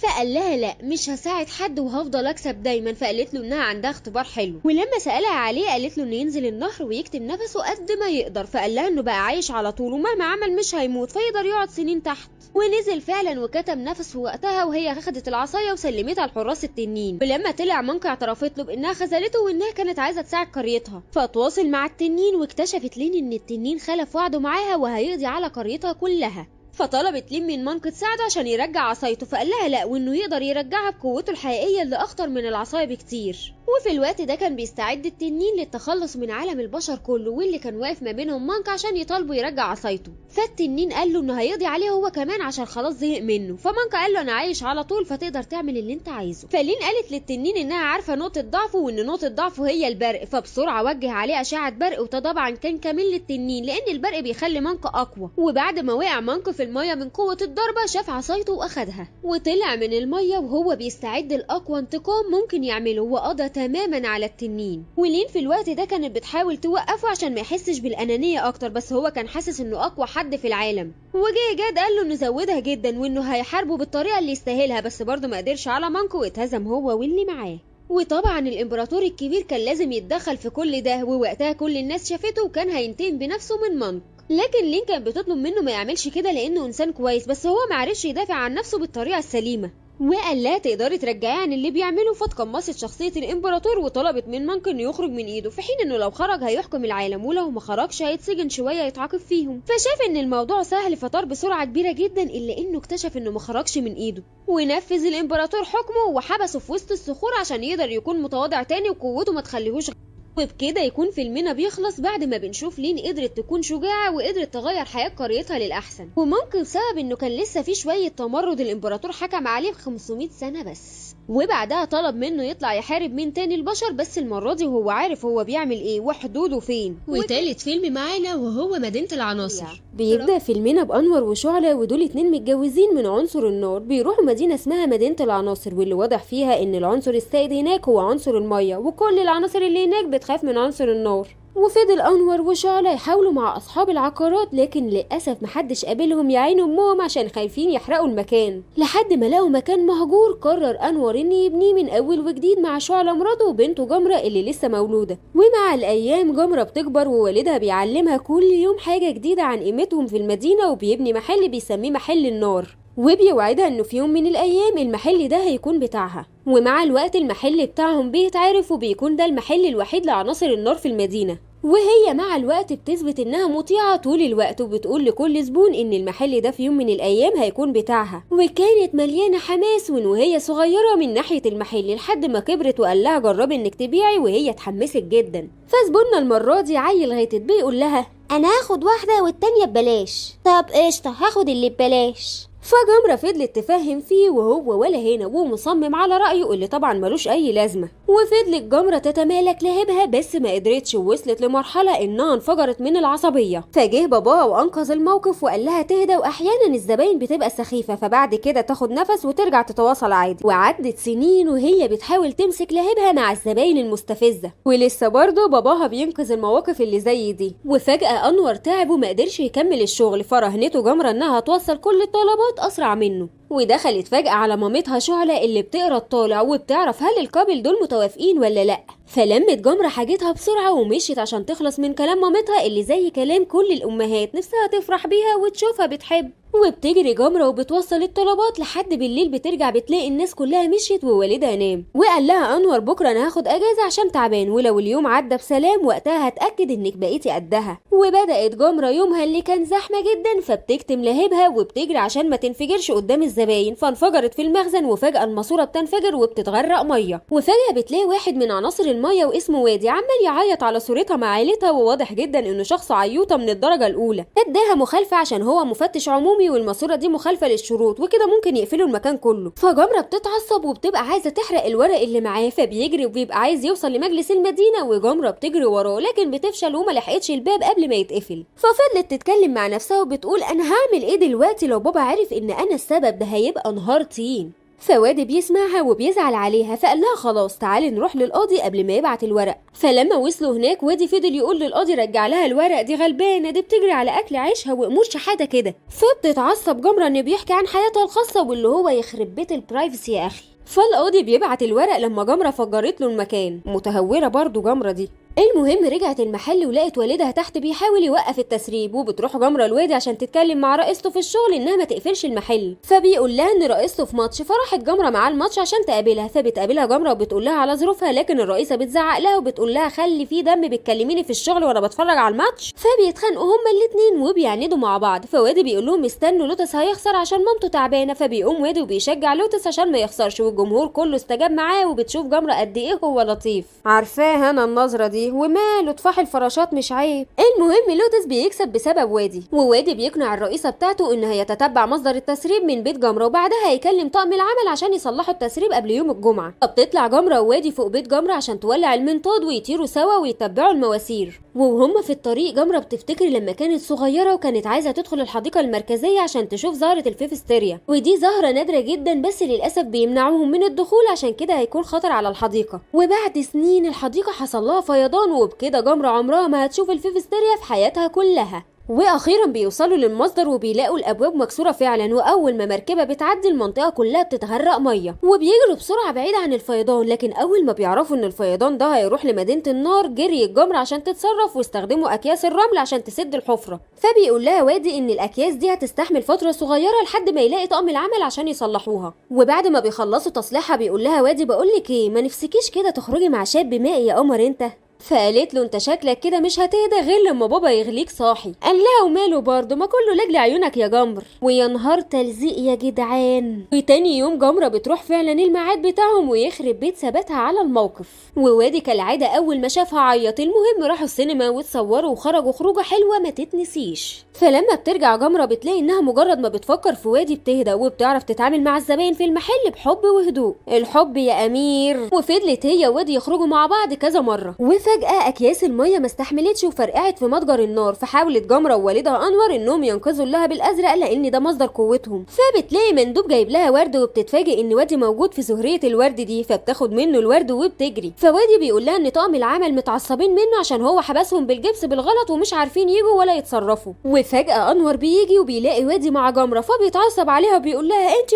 فقال لها لا مش هساعد حد وهفضل اكسب دايما. فقالت له انها عندها اختبار حلو، ولما سالها عليه قالت له انه ينزل النهر ويكتم نفسه قد ما يقدر. فقال لها انه بقى عايش على طول ومهما عمل مش هيموت، فيقدر يقعد سنين تحت. ونزل فعلا وكتم نفسه وقتها، وهي اخدت العصايه وسلمتها لحراس التنين. ولما طلع مانك اعترفت له بانها خذلته وانها كانت عايزه تساعد قريتها، فتواصل مع التنين، واكتشفت لين ان التنين خلف وعده معاها وهيقضي على قريتها كلها. فطلبت لين من مانك تساعده عشان يرجع عصايته، فقال لها لا، وانه يقدر يرجعها بقوته الحقيقيه اللي اخطر من العصايه بكتير. وفي الوقت ده كان بيستعد التنين للتخلص من عالم البشر كله، واللي كان واقف ما بينهم مانك عشان يطالبوا يرجع عصايته. فالتنين قال له انه هيقضي عليه هو كمان عشان خلاص زهق منه. فمانك قال له انا عايش على طول فتقدر تعمل اللي انت عايزه. فلين قالت للتنين انها عارفه نقطه ضعفه، وان نقطه ضعفه هي البرق، فبسرعه وجه عليه اشعه برق، وده طبعا كان كامل للتنين لان البرق بيخلي مانك اقوى. وبعد ما وقع مانك في الميه من قوه الضربه شاف عصايته واخدها، وطلع من الميه وهو بيستعد لاقوى انتقام ممكن يعمله، وقضى تماما على التنين. ولين في الوقت ده كانت بتحاول توقفه عشان ما يحسش بالانانيه اكتر، بس هو كان حاسس انه اقوى حد في العالم. وجه جاد قال له انه زودها جدا وانه هيحاربه بالطريقه اللي يستاهلها، بس برضه ما قدرش على مانك واتهزم هو واللي معاه. وطبعا الامبراطور الكبير كان لازم يتدخل في كل ده، ووقتها كل الناس شافته وكان هينتقم بنفسه من مانك. لكن لين كان بتطلب منه ما يعملش كده لانه انسان كويس، بس هو ما عرفش يدافع عن نفسه بالطريقه السليمه، وقال لا تقدري ترجعي عن اللي بيعمله. فتقمصت شخصيه الامبراطور وطلبت من مانك انه يخرج من ايده، في حين انه لو خرج هيحكم العالم، ولو ما خرجش هيتسجن شويه يتعاقب فيهم. فشاف ان الموضوع سهل فطار بسرعه كبيره جدا، الا انه اكتشف انه ما خرجش من ايده. ونفذ الامبراطور حكمه وحبسه في وسط الصخور عشان يقدر يكون متواضع تاني وقوته ما تخليهوش. وبكده يكون فيلمنا بيخلص بعد ما بنشوف لين قدرت تكون شجاعة وقدرت تغير حياة قريتها للأحسن، وممكن بسبب انه كان لسه في شوية تمرد الامبراطور حكم عليه ب500 سنة بس. وبعدها طلب منه يطلع يحارب مين تاني البشر، بس المرة دي هو عارف هو بيعمل ايه وحدوده فين. وتالت فيلم معانا وهو مدينة العناصر. بيبدأ فيلمنا بأنور وشعلة، ودول 2 متجوزين من عنصر النار، بيروحوا مدينة اسمها مدينة العناصر، واللي واضح فيها ان العنصر السائد هناك هو عنصر المية، وكل العناصر اللي هناك بتخاف من عنصر النار. وفضل أنور وشعلة يحاولوا مع أصحاب العقارات، لكن للأسف محدش قابلهم يعينوا أمهم عشان خايفين يحرقوا المكان، لحد ما لقوا مكان مهجور. قرر أنور إن يبنيه من أول وجديد مع شعلة مراته وبنته جمرة اللي لسه مولودة. ومع الأيام جمرة بتكبر ووالدها بيعلمها كل يوم حاجة جديدة عن قيمتهم في المدينة، وبيبني محل بيسميه محل النار. وبيوعدها انه في يوم من الايام المحل ده هيكون بتاعها. ومع الوقت المحل بتاعهم بيتعرف وبيكون ده المحل الوحيد لعناصر النار في المدينة. وهي مع الوقت بتثبت انها مطيعة طول الوقت وبتقول لكل زبون ان المحل ده في يوم من الايام هيكون بتاعها. وكانت مليانة حماس وهي صغيرة من ناحية المحل لحد ما كبرت وقال لها جربي انك تبيعي، وهي اتحمست جدا. فزبوننا المرة دي عيل غيتت بيقول لها انا هاخد واحدة والتانية ببلاش. طب قشطة، هاخد اللي ببلاش. فجمرة فضلت تفهم فيه وهو ولا هنا ومصمم على رأيه اللي طبعا ملوش أي لازمة. وفضلت جمرة تتمالك لهبها بس ما قدرتش ووصلت لمرحلة إنها انفجرت من العصبية. فجه باباها وأنقذ الموقف وقال لها تهدى، وأحيانا الزباين بتبقى سخيفة فبعد كده تاخد نفس وترجع تتواصل عادي. وعدت سنين وهي بتحاول تمسك لهبها مع الزباين المستفزة، ولسه برضه باباها بينقذ المواقف اللي زي دي. وفجأة أنور تعب وما قدرش يكمل الشغل، فرهنته جمرة إنها توصل كل الطلبات أسرع منه. ودخلت فجأة على مامتها شعلة اللي بتقرا الطالع وبتعرف هل الكابل دول متوافقين ولا لأ. فلمت جمرة حاجتها بسرعة ومشيت عشان تخلص من كلام مامتها اللي زي كلام كل الأمهات نفسها تفرح بيها وتشوفها بتحب. وبتجري جمرة وبتوصل الطلبات لحد بالليل، بترجع بتلاقي الناس كلها مشيت ووالدها نام. وقال لها أنور بكرة أنا هاخد أجازة عشان تعبان، ولو اليوم عدى بسلام وقتها هتأكد إنك بقيتي قدها. وبدأت جمرة يومها اللي كان زحمة جدا فبتكتم لهبها وبتجري عشان ما تنفجرش قدام الزباين، فانفجرت في المخزن وفجأة الماسورة بتنفجر وبتتغرق مية. وفجأة بتلاقي واحد من عناصر المية واسمه وادي عمال يعيط على صورتها مع عيلتها، وواضح جدا إنه شخص عيوطة من الدرجة الأولى. اداها مخالفة عشان هو مفتش عمومي والماسورة دي مخالفة للشروط وكده ممكن يقفلوا المكان كله. فجمرة بتتعصب وبتبقى عايزة تحرق الورق اللي معاه، فبيجري وبيبقى عايز يوصل لمجلس المدينة وجمرة بتجري وراه لكن بتفشل وما لحقتش الباب قبل ما يتقفل. ففضلت تتكلم مع نفسها وبتقول انا هعمل ايه دلوقتي لو بابا عرف ان انا السبب، ده هيبقى نهار طين. فوادي بيسمعها وبيزعل عليها فقال لها خلاص تعالي نروح للقاضي قبل ما يبعت الورق. فلما وصلوا هناك وادي فضل يقول للقاضي رجع لها الورق، دي غلبانه دي بتجري على اكل عيشها وامور شحاته كده. فبتتعصب جمره ان بيحكي عن حياتها الخاصه واللي هو يخرب بيت البرايفسي يا اخي. فالقاضي بيبعت الورق لما جمره فجرت له المكان، متهوره برضو جمره دي. المهم رجعت المحل ولقت والدها تحت بيحاول يوقف التسريب، وبتروح جمرة الوادي عشان تتكلم مع رئيسته في الشغل انها ما تقفلش المحل. فبيقول لها ان رئيسته في ماتش، فراحت جمرة معاه الماتش عشان تقابلها. فبتقابلها جمرة وبتقول لها على ظروفها، لكن الرئيسة بتزعق لها وبتقول لها خلي في دم بتكلميني في الشغل وانا بتفرج على الماتش. فبيتخانقوا هما الاتنين وبيعندوا مع بعض. فوادي بيقول لهم استنوا لوتس هيخسر عشان مامته تعبانه. فبيقوم وادي وبيشجع لوتس عشان ما يخسرش، والجمهور كله استجاب معاه. وبتشوف جمرة قد ايه هو لطيف. عارفاه انا النظرة دي، وماله تفاح الفراشات مش عيب. المهم لوتس بيكسب بسبب وادي، ووادي بيقنع الرئيسة بتاعته انها يتتبع مصدر التسريب من بيت جمرة، وبعدها هيكلم طاقم العمل عشان يصلحوا التسريب قبل يوم الجمعة. فبتطلع جمرة ووادي فوق بيت جمرة عشان تولع المنطاد ويطيروا سوا ويتبعوا المواسير. وهم في الطريق جمرة بتفتكر لما كانت صغيرة وكانت عايزة تدخل الحديقة المركزية عشان تشوف زهرة الفيفستيريا، ودي زهرة نادرة جدا بس للأسف بيمنعوهم من الدخول عشان كده هيكون خطر على الحديقة. وبعد سنين الحديقة حصل لها فيضان، وبكده جمرة عمرها ما هتشوف الفيفستيريا في حياتها كلها. واخيرا بيوصلوا للمصدر وبيلاقوا الابواب مكسوره فعلا، واول ما مركبه بتعدي المنطقه كلها بتتغرق ميه، وبيجروا بسرعه بعيد عن الفيضان. لكن اول ما بيعرفوا ان الفيضان ده هيروح لمدينه النار جري الجمر عشان تتصرف، واستخدموا اكياس الرمل عشان تسد الحفره. فبيقول لها وادي ان الاكياس دي هتستحمل فتره صغيره لحد ما يلاقي طاقم العمل عشان يصلحوها. وبعد ما بيخلصوا تصليحها بيقول لها وادي بقول لك ايه، ما نفسكيش كده تخرجي مع شاب مائي يا قمر انت؟ فقالت له انت شكلك كده مش هتهدى غير لما بابا يغليك صاحي. قال لها وماله برضه، ما كله لاجل عيونك يا جمر. ويا نهار تلزيق يا جدعان. وتاني يوم جمرة بتروح فعلا الميعاد بتاعهم ويخرب بيت ثباتها على الموقف. ووادي كالعاده اول ما شافها عيط. المهم راحوا السينما وتصوروا وخرجوا خروجه حلوه ما تتنسيش. فلما بترجع جمرة بتلاقي انها مجرد ما بتفكر في وادي بتهدى وبتعرف تتعامل مع الزباين في المحل بحب وهدوء. الحب يا امير. وفضلت هي ووادي يخرجوا مع بعض كذا مره. فجأة أكياس المية ما استحملتش وفرقعت في متجر النار. فحاولت جمرة ووالدها أنور إنهم ينقذوا اللهب الأزرق لأن ده مصدر قوتهم. فبتلاقي مندوب جايب لها ورد وبتتفاجئ إن وادي موجود في زهرية الورد دي، فبتاخد منه الورد وبتجري. فوادي بيقول لها إن طاقم العمل متعصبين منه عشان هو حبسهم بالجبس بالغلط ومش عارفين يجوا ولا يتصرفوا. وفجأة أنور بيجي وبيلاقي وادي مع جمرة، فبيتعصب عليها وبيقول لها أنت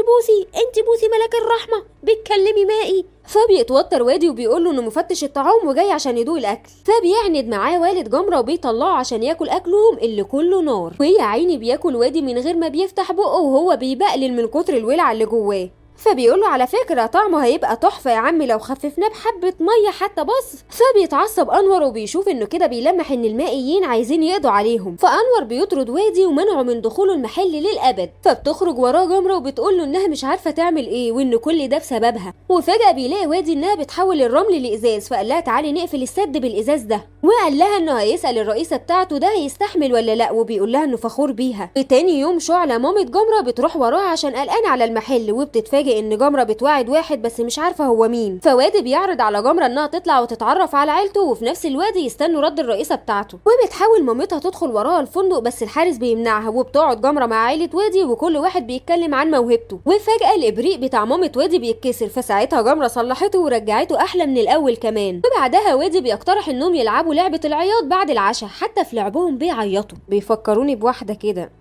بوسي ملك الرحمة بتكلمي مائي. فبيتوتر وادي وبيقول له انه مفتش الطعام وجاي عشان يدوق الاكل. فبيعند معاه والد جمرة وبيطلعه عشان ياكل اكلهم اللي كله نار. ويا عيني بياكل وادي من غير ما بيفتح بقه وهو بيبقلل من كتر الولع اللي جواه. فبيقول له على فكرة طعمه هيبقى تحفة يا عم لو خففناه بحبة مية حتى بص. فبيتعصب انور وبيشوف انه كده بيلمح ان المائيين عايزين يقضوا عليهم. فانور بيطرد وادي ومنعه من دخوله المحل للابد. فبتخرج وراه جمرة وبتقول له انها مش عارفة تعمل ايه وان كل ده بسببها. وفجأة بيلاقي وادي انها بتحول الرمل لازاز، فقال لها تعالي نقفل السد بالازاز ده، وقال لها انه هيسأل الرئيسة بتاعته ده هيستحمل ولا لا، وبيقول لها انه فخور بيها. وتاني يوم شعلة مامة جمرة بتروح وراه عشان قلقانة على المحل، وبتتفاجئ ان جمرة بتوعد واحد بس مش عارفة هو مين. فوادي بيعرض على جمرة انها تطلع وتتعرف على عيلته، وفي نفس الوقت يستنوا رد الرئيسة بتاعته. وبتحاول مامتها تدخل وراها الفندق بس الحارس بيمنعها، وبتقعد جمرة مع عيلة وادي وكل واحد بيتكلم عن موهبته. وفجأة الابريق بتاع مامة وادي بيتكسر، فساعتها جمرة صلحته ورجعته احلى من الاول كمان. وبعدها وادي بيقترح انهم يلعبوا لعبة العياط بعد العشاء، حتى في لعبهم بيعيطوا بيفكروني بواحدة كده.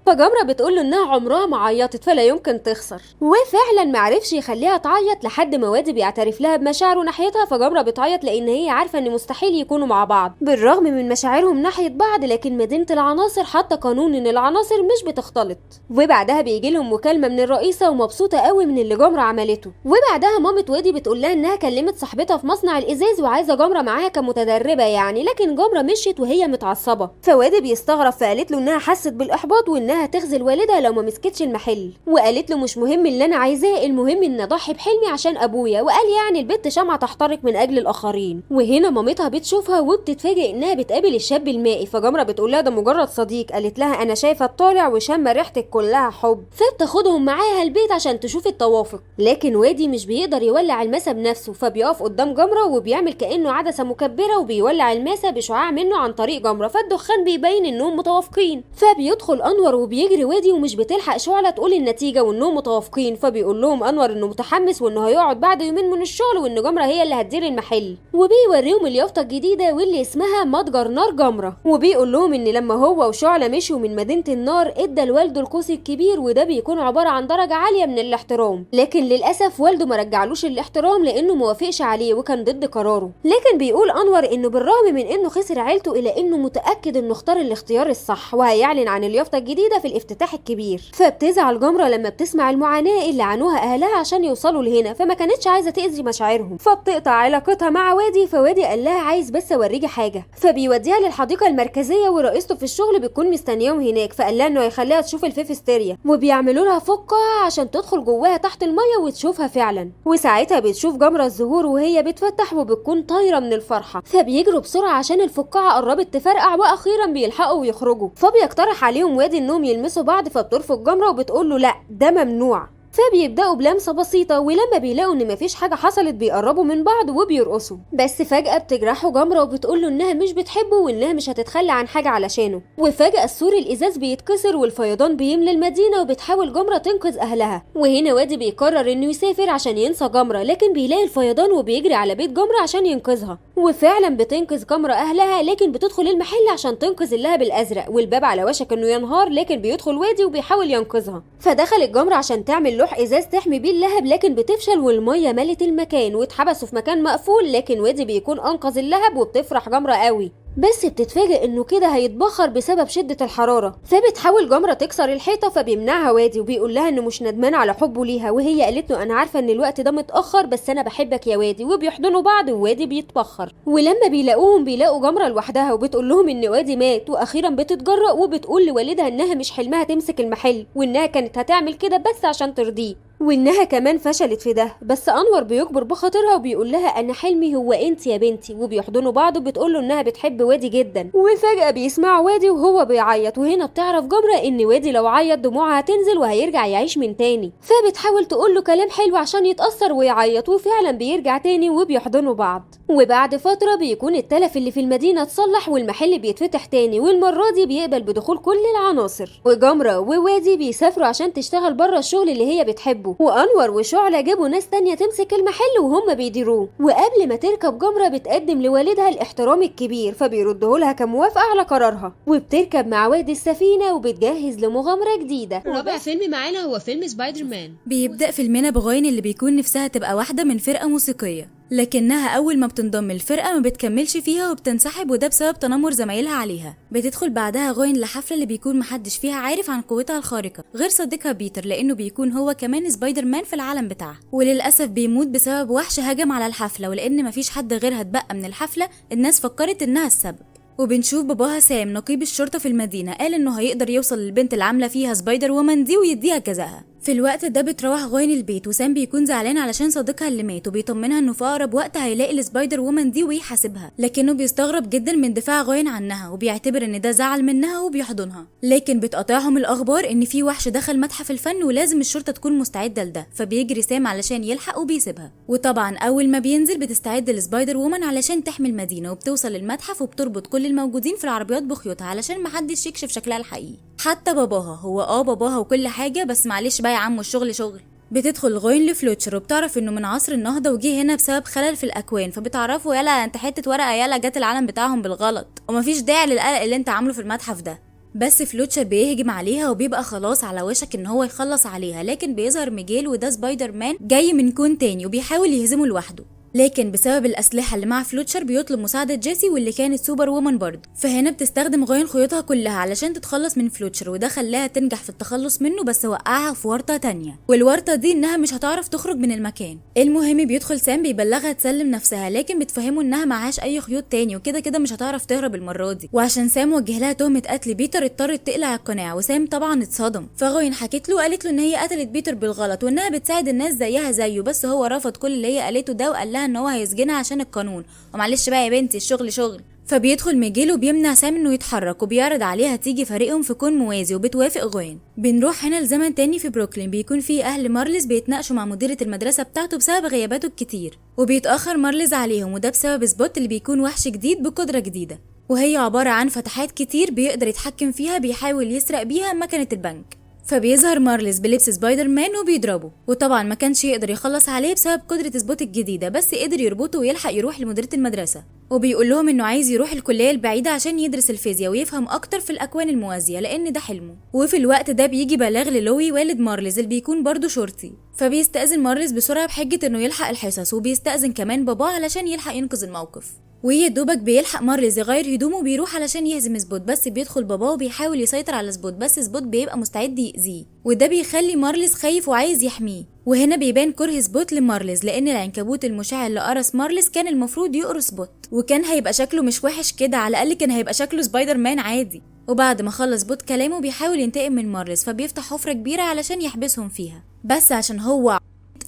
فجمرة بتقول له انها عمرها ما عيطت فلا يمكن تخسر. وفعلا معرفش يخليها تعيط لحد ما وادي بيعترف لها بمشاعره ناحيتها. فجمرة بتعيط لان هي عارفة ان مستحيل يكونوا مع بعض بالرغم من مشاعرهم ناحية بعض، لكن مدينة العناصر حاطة قانون ان العناصر مش بتختلط. وبعدها بيجي لهم مكالمة من الرئيسة ومبسوطة قوي من اللي جمرة عملته. وبعدها مامة وادي بتقول لها انها كلمت صاحبتها في مصنع الازاز وعايزة جمرة معاها كمتدربة يعني، لكن جمرة مشيت وهي متعصبة. فوادي بيستغرب، فقالت له انها حست بالاحباط وانها تخذل والدها لو ما مسكتش المحل. وقالت له مش مهم اللي انا عايزاه، المهم ان اضحي بحلمي عشان ابويا، وقال يعني البت شمعة تحترق من اجل الاخرين. وهنا مامتها بتشوفها وبتتفاجئ انها بتقابل الشاب المائي. فجمرة بتقول لها ده مجرد صديق. قالت لها انا شايفه الطالع وشامه ريحتك كلها حب. فبتاخدهم معاها البيت عشان تشوف التوافق، لكن وادي مش بيقدر يولع الماسه بنفسه، فبيقف قدام جمرة وبيعمل كانه عدسه مكبره وبيولع الماسه بشعاع منه عن طريق جمرة، فالدخان بيبين انهم متوافقين. فبيدخل انور وبيجري وادي ومش بتلحق شعلة تقول النتيجه وانهم متوافقين. فبيقول لهم انور انه متحمس وانه هيقعد بعد يومين من الشغل وان جمرة هي اللي هتدير المحل. وبيوريهم اليافطه الجديده واللي اسمها متجر نار جمرة. وبيقول لهم ان لما هو وشعلة مشوا من مدينه النار ادى لوالده القوس الكبير، وده بيكون عباره عن درجه عاليه من الاحترام، لكن للاسف والده ما رجعلوش الاحترام لانه موافقش عليه وكان ضد قراره. لكن بيقول انور انه بالرغم من انه خسر عيلته الا انه متاكد انه اختار الاختيار الصح، وهيعلن عن اليافطه الجديده في الافتتاح الكبير. فبتزعل جمرة لما بتسمع المعاناه اللي عانوها اهلها عشان يوصلوا لهنا، فما كانتش عايزه تاذي مشاعرهم. فبتقطع علاقتها مع وادي. فوادي قال لها عايز بس اوريكي حاجه. فبيوديها للحديقه المركزيه ورئيسته في الشغل بتكون مستنياهم هناك. فقال لها انه هيخليها تشوف الفيفستيريا، وبيعملوا لها فقاعه عشان تدخل جواها تحت الميه وتشوفها فعلا. وساعتها بتشوف جمرة الزهور وهي بتفتح وبتكون طايره من الفرحه. فبيجروا بسرعه عشان الفقاعه قربت تفرقع، واخيرا بيلحقوا ويخرجوا. فبيقترح عليهم وادي انهم يلمسوا بعض، فبترفض جمرة وبتقول له لا ده ممنوع. فبيبداوا بلمسه بسيطه، ولما بيلاقوا ان مفيش حاجه حصلت بيقربوا من بعض وبيرقصوا. بس فجاه بتجرحه جمرة وبتقول له انها مش بتحبه وانها مش هتتخلى عن حاجه علشانه. وفجاه السور الازاز بيتكسر والفيضان بيملى المدينه، وبتحاول جمرة تنقذ اهلها. وهنا وادي بيقرر انه يسافر عشان ينسى جمرة، لكن بيلاقي الفيضان وبيجري على بيت جمرة عشان ينقذها. وفعلا بتنقذ جمرة اهلها، لكن بتدخل المحل عشان تنقذ اللهب الازرق، والباب على وشك انه ينهار، لكن بيدخل وادي وبيحاول ينقذها. فدخلت جمرة عشان تعمل لوح ازاز تحمي بيه اللهب، لكن بتفشل والميه ملت المكان واتحبسوا في مكان مقفول. لكن وادي بيكون انقذ اللهب وبتفرح جمرة قوي، بس بتتفاجئ انه كده هيتبخر بسبب شدة الحرارة. فبتحاول جمرة تكسر الحيطة، فبيمنعها وادي وبيقول لها انه مش ندمان على حبه ليها. وهي قالت له انا عارفة ان الوقت ده متأخر بس انا بحبك يا وادي. وبيحضنوا بعض ووادي بيتبخر. ولما بيلاقوا جمرة لوحدها وبتقول لهم ان وادي مات. واخيرا بتتجرأ وبتقول لوالدها انها مش حلمها تمسك المحل، وانها كانت هتعمل كده بس عشان ترضيه، وانها كمان فشلت في ده. بس انور بيكبر بخاطرها وبيقول لها انا حلمي هو انت يا بنتي. وبيحضنوا بعض وبتقول له انها بتحب وادي جدا. وفجأة بيسمعوا وادي وهو بيعيط، وهنا بتعرف جمرة ان وادي لو عيط دموعها هتنزل وهيرجع يعيش من تاني. فبتحاول تقول له كلام حلو عشان يتأثر ويعيط، وفعلا بيرجع تاني وبيحضنوا بعض. وبعد فترة بيكون التلف اللي في المدينة اتصلح والمحل بيتفتح تاني، والمرة دي بيقبل بدخول كل العناصر. وجمرة ووادي بيسافروا عشان تشتغل بره الشغل اللي هي بتحبه، وأنور وشعلة جابوا ناس تانية تمسك المحل وهم بيديروه. وقبل ما تركب جمرة بتقدم لوالدها الاحترام الكبير، فبيرده لها كموافقة على قرارها، وبتركب مع وادي السفينة وبتجهز لمغامرة جديدة. رابع فيلم معانا هو فيلم سبايدر مان. بيبدأ فيلمنا بغاين اللي بيكون نفسها تبقى واحدة من فرقة موسيقية، لكنها أول ما بتنضم الفرقة ما بتكملش فيها وبتنسحب، وده بسبب تنمر زمايلها عليها. بتدخل بعدها غاين لحفلة اللي بيكون محدش فيها عارف عن قوتها الخارقة غير صديقها بيتر، لأنه بيكون هو كمان سبايدر مان في العالم بتاعها. وللأسف بيموت بسبب وحش هجم على الحفلة، ولأن مفيش حد غيرها اتبقى من الحفلة الناس فكرت إنها السبب. وبنشوف باباها سام نقيب الشرطة في المدينة قال إنه هيقدر يوصل للبنت اللي عاملة فيها سبايدر وومن دي ويديها جزاها. في الوقت ده بتروح غاين البيت، وسام بيكون زعلان علشان صديقها اللي مات، وبيطمنها انه في اقرب وقت هيلاقي السبايدر وومن دي ويحاسبها، لكنه بيستغرب جدا من دفاع غاين عنها وبيعتبر ان ده زعل منها وبيحضنها. لكن بتقاطعهم الاخبار ان في وحش دخل متحف الفن ولازم الشرطه تكون مستعده لده، فبيجري سام علشان يلحق وبيسيبها. وطبعا اول ما بينزل بتستعد السبايدر وومن علشان تحمي المدينه، وبتوصل للمتحف وبتربط كل الموجودين في العربيات بخيوطها علشان محدش يكشف شكلها الحقيقي، حتى باباها. هو باباها وكل حاجه، بس معلش بقى يا عمو الشغل شغل. بتدخل غاين لفلوتشر وبتعرف انه من عصر النهضه وجه هنا بسبب خلل في الاكوان، فبتعرفوا يلا انت حته ورقه، يلا جت العالم بتاعهم بالغلط ومفيش داعي للقلق اللي انت عامله في المتحف ده. بس فلوتشر بيهجم عليها وبيبقى خلاص على وشك ان هو يخلص عليها، لكن بيظهر ميجيل وده سبايدر مان جاي من كون تاني وبيحاول يهزمه لوحده، لكن بسبب الاسلحه اللي مع فلوتشر بيطلب مساعده جيسي واللي كانت سوبر وومن برضه. فهنا بتستخدم غاين خيوطها كلها علشان تتخلص من فلوتشر، وده خلاها تنجح في التخلص منه، بس وقعها في ورطه تانية، والورطه دي انها مش هتعرف تخرج من المكان. المهم بيدخل سام بيبلغها تسلم نفسها، لكن بتفهمه انها معهاش اي خيوط تاني وكده كده مش هتعرف تهرب المره دي. وعشان سام وجه لها تهمه قتل بيتر اضطرت تقلع القناع، وسام طبعا اتصدم. فغاين حكت له وقالت له ان هي قتلت بيتر بالغلط وانها بتساعد الناس زيها زيه، بس هو رفض كل اللي هي قالته ده وقال لها ان هو هيسجنها عشان القانون، ومعلش بقى يا بنتي الشغل شغل. فبيدخل ميجيل وبيمنع سام انه يتحرك، وبيعرض عليها تيجي فريقهم في كون موازي، وبتوافق غاين. بنروح هنا لزمن تاني في بروكلين، بيكون فيه اهل مارلز بيتناقشوا مع مديرة المدرسة بتاعته بسبب غياباته الكتير، وبيتأخر مارلز عليهم، وده بسبب سبوت اللي بيكون وحش جديد بقدرة جديدة، وهي عبارة عن فتحات كتير بيقدر يتحكم فيها بيحاول يسرق بيها مكنة البنك. فبيظهر مارلز بلبس سبايدر مان وبيضربه، وطبعا ما كانش يقدر يخلص عليه بسبب قدرة سبوت الجديدة، بس قدر يربطه ويلحق يروح لمديرة المدرسة، وبيقول لهم انه عايز يروح الكلية البعيدة عشان يدرس الفيزياء ويفهم اكتر في الاكوان الموازية لان ده حلمه. وفي الوقت ده بيجي بلاغ للوي والد مارلز اللي بيكون برضه شرطي، فبيستأذن مارلز بسرعة بحجة انه يلحق الحصص، وبيستأذن كمان باباه علشان يلحق ينقذ الموقف. ويا دوبك بيلحق مارلز يغير هدومه وبيروح علشان يهزم سبوت، بس بيدخل باباه وبيحاول يسيطر على سبوت، بس سبوت بيبقى مستعد يأذيه، وده بيخلي مارلز خايف وعايز يحميه. وهنا بيبان كره سبوت لمارلز، لان العنكبوت المشع اللي قرص مارلز كان المفروض يقرص سبوت، وكان هيبقى شكله مش وحش كده، على الاقل كان هيبقى شكله سبايدر مان عادي. وبعد ما خلص سبوت كلامه بيحاول ينتقم من مارلز، فبيفتح حفرة كبيرة علشان يحبسهم فيها، بس عشان هو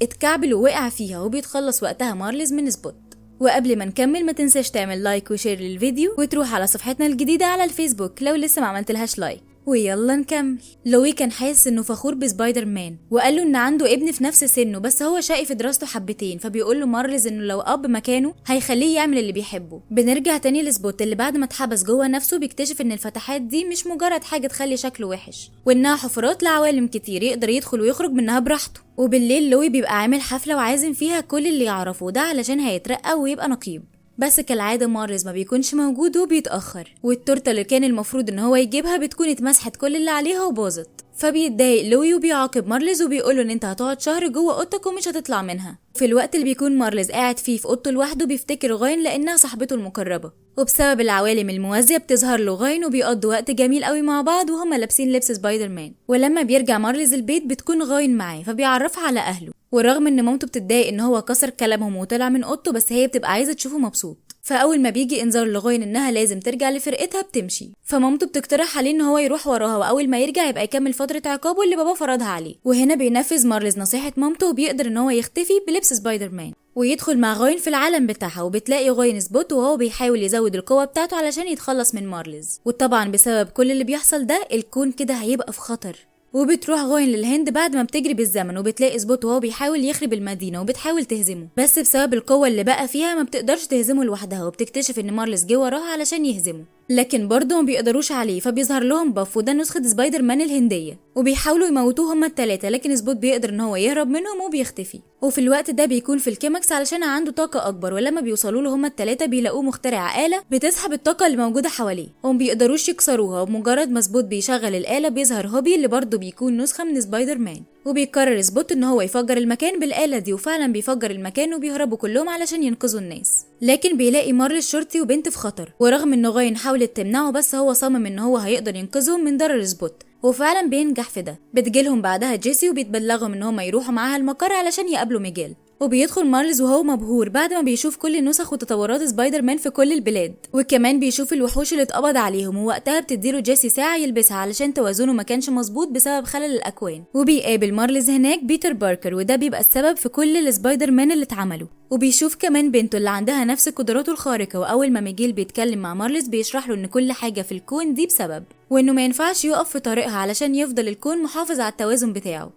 اتكعبل ووقع فيها، وبيتخلص وقتها مارلز من سبوت. وقبل ما نكمل ما تنساش تعمل لايك وشير للفيديو، وتروح على صفحتنا الجديدة على الفيسبوك لو لسه ما عملتلهاش لايك. ويلا نكمل. لوي كان حاسس انه فخور بسبايدر مان، وقال له ان عنده ابن في نفس سنه، بس هو شقي في دراسته حبتين، فبيقول له مارلز انه لو اب مكانه هيخليه يعمل اللي بيحبه. بنرجع تاني لسبوت اللي بعد ما اتحبس جوه نفسه بيكتشف ان الفتحات دي مش مجرد حاجه تخلي شكله وحش، وانها حفرات لعوالم كتير يقدر يدخل ويخرج منها براحته. وبالليل لوي بيبقى عامل حفله وعازم فيها كل اللي يعرفه، ده علشان هيترقى ويبقى نقيب، بس كالعادة مارلز ما بيكونش موجود وبيتأخر، والتورته اللي كان المفروض ان هو يجيبها بتكون اتمسحت كل اللي عليها وباظت. فبيتضايق لوي وبيعاقب مارلز وبيقوله ان انت هتقعد شهر جوه اوضتك ومش هتطلع منها. في الوقت اللي بيكون مارلز قاعد فيه في اوضته لوحده بيفتكر غاين لانها صاحبته المقربه، وبسبب العوالم الموازيه بتظهر له غاين وبيقضوا وقت جميل قوي مع بعض وهما لابسين لبس سبايدر مان. ولما بيرجع مارلز البيت بتكون غاين معاه، فبيعرفها على اهله، ورغم ان مامته بتتضايق ان هو كسر كلامهم وطلع من اوضته، بس هي بتبقى عايزه تشوفه مبسوط. فاول ما بيجي انذار لغاين انها لازم ترجع لفرقتها بتمشي، فمامته بتقترح عليه ان هو يروح وراها، واول ما يرجع يبقى يكمل فتره عقابه اللي باباه فرضها عليه. وهنا بينفذ مارلز نصيحه مامته وبيقدر ان هو يختفي بلبس سبايدر مان ويدخل مع غاين في العالم بتاعها، وبتلاقي غاين سبوت وهو بيحاول يزود القوه بتاعته علشان يتخلص من مارلز. وطبعا بسبب كل اللي بيحصل ده الكون كده هيبقى في خطر، وبتروح غوين للهند بعد ما بتجري بالزمن، وبتلاقي سبوت وهو بيحاول يخرب المدينة وبتحاول تهزمه، بس بسبب القوة اللي بقى فيها ما بتقدرش تهزمه لوحدها، وبتكتشف ان مارلس جه وراها علشان يهزمه، لكن برضه ما بيقدروش عليه. فبيظهر لهم باف وده نسخة سبايدر مان الهندية، وبيحاولوا يموتوه هما التلاتة، لكن سبوت بيقدر ان هو يهرب منهم وبيختفي. وفي الوقت ده بيكون في الكيماكس علشان عنده طاقة اكبر، ولما بيوصلوا له هما التلاتة بيلاقوه مخترع آلة بتسحب الطاقة اللي موجودة حواليه وما بيقدروش يكسروها. وبمجرد ما سبوت بيشغل الآلة بيظهر هوبي اللي برضه بيكون نسخة من سبايدر مان، وبيقرر سبوت ان هو يفجر المكان بالآلة دي، وفعلا بيفجر المكان وبيهربوا كلهم علشان ينقذوا الناس. لكن بيلاقي مارلس شرطي وبنت في خطر، ورغم ان غاين حاولت تمنعه بس هو صمم ان هو هيقدر ينقذهم من ضرر سبوت، وفعلا بينجح في ده. بتجيلهم بعدها جيسي وبيتبلغهم ان هم يروحوا معاها المقر علشان يقابلوا ميجيل، وبيدخل مارلز وهو مبهور بعد ما بيشوف كل نسخ وتطورات سبايدر مان في كل البلاد، وكمان بيشوف الوحوش اللي اتقبض عليهم. ووقتها بتديله جيسي ساعة يلبسها علشان توازنه ما كانش مظبوط بسبب خلل الاكوان. وبيقابل مارلز هناك بيتر باركر، وده بيبقى السبب في كل السبايدر مان اللي اتعملوا. وبيشوف كمان بنته اللي عندها نفس قدراته الخارقة، واول ما ميجيل بيتكلم مع مارلز بيشرح له ان كل حاجة في الكون دي بسبب، وانه ما ينفعش يقف في طريقها علشان يفضل الكون محافظ على التوازن بتاعه.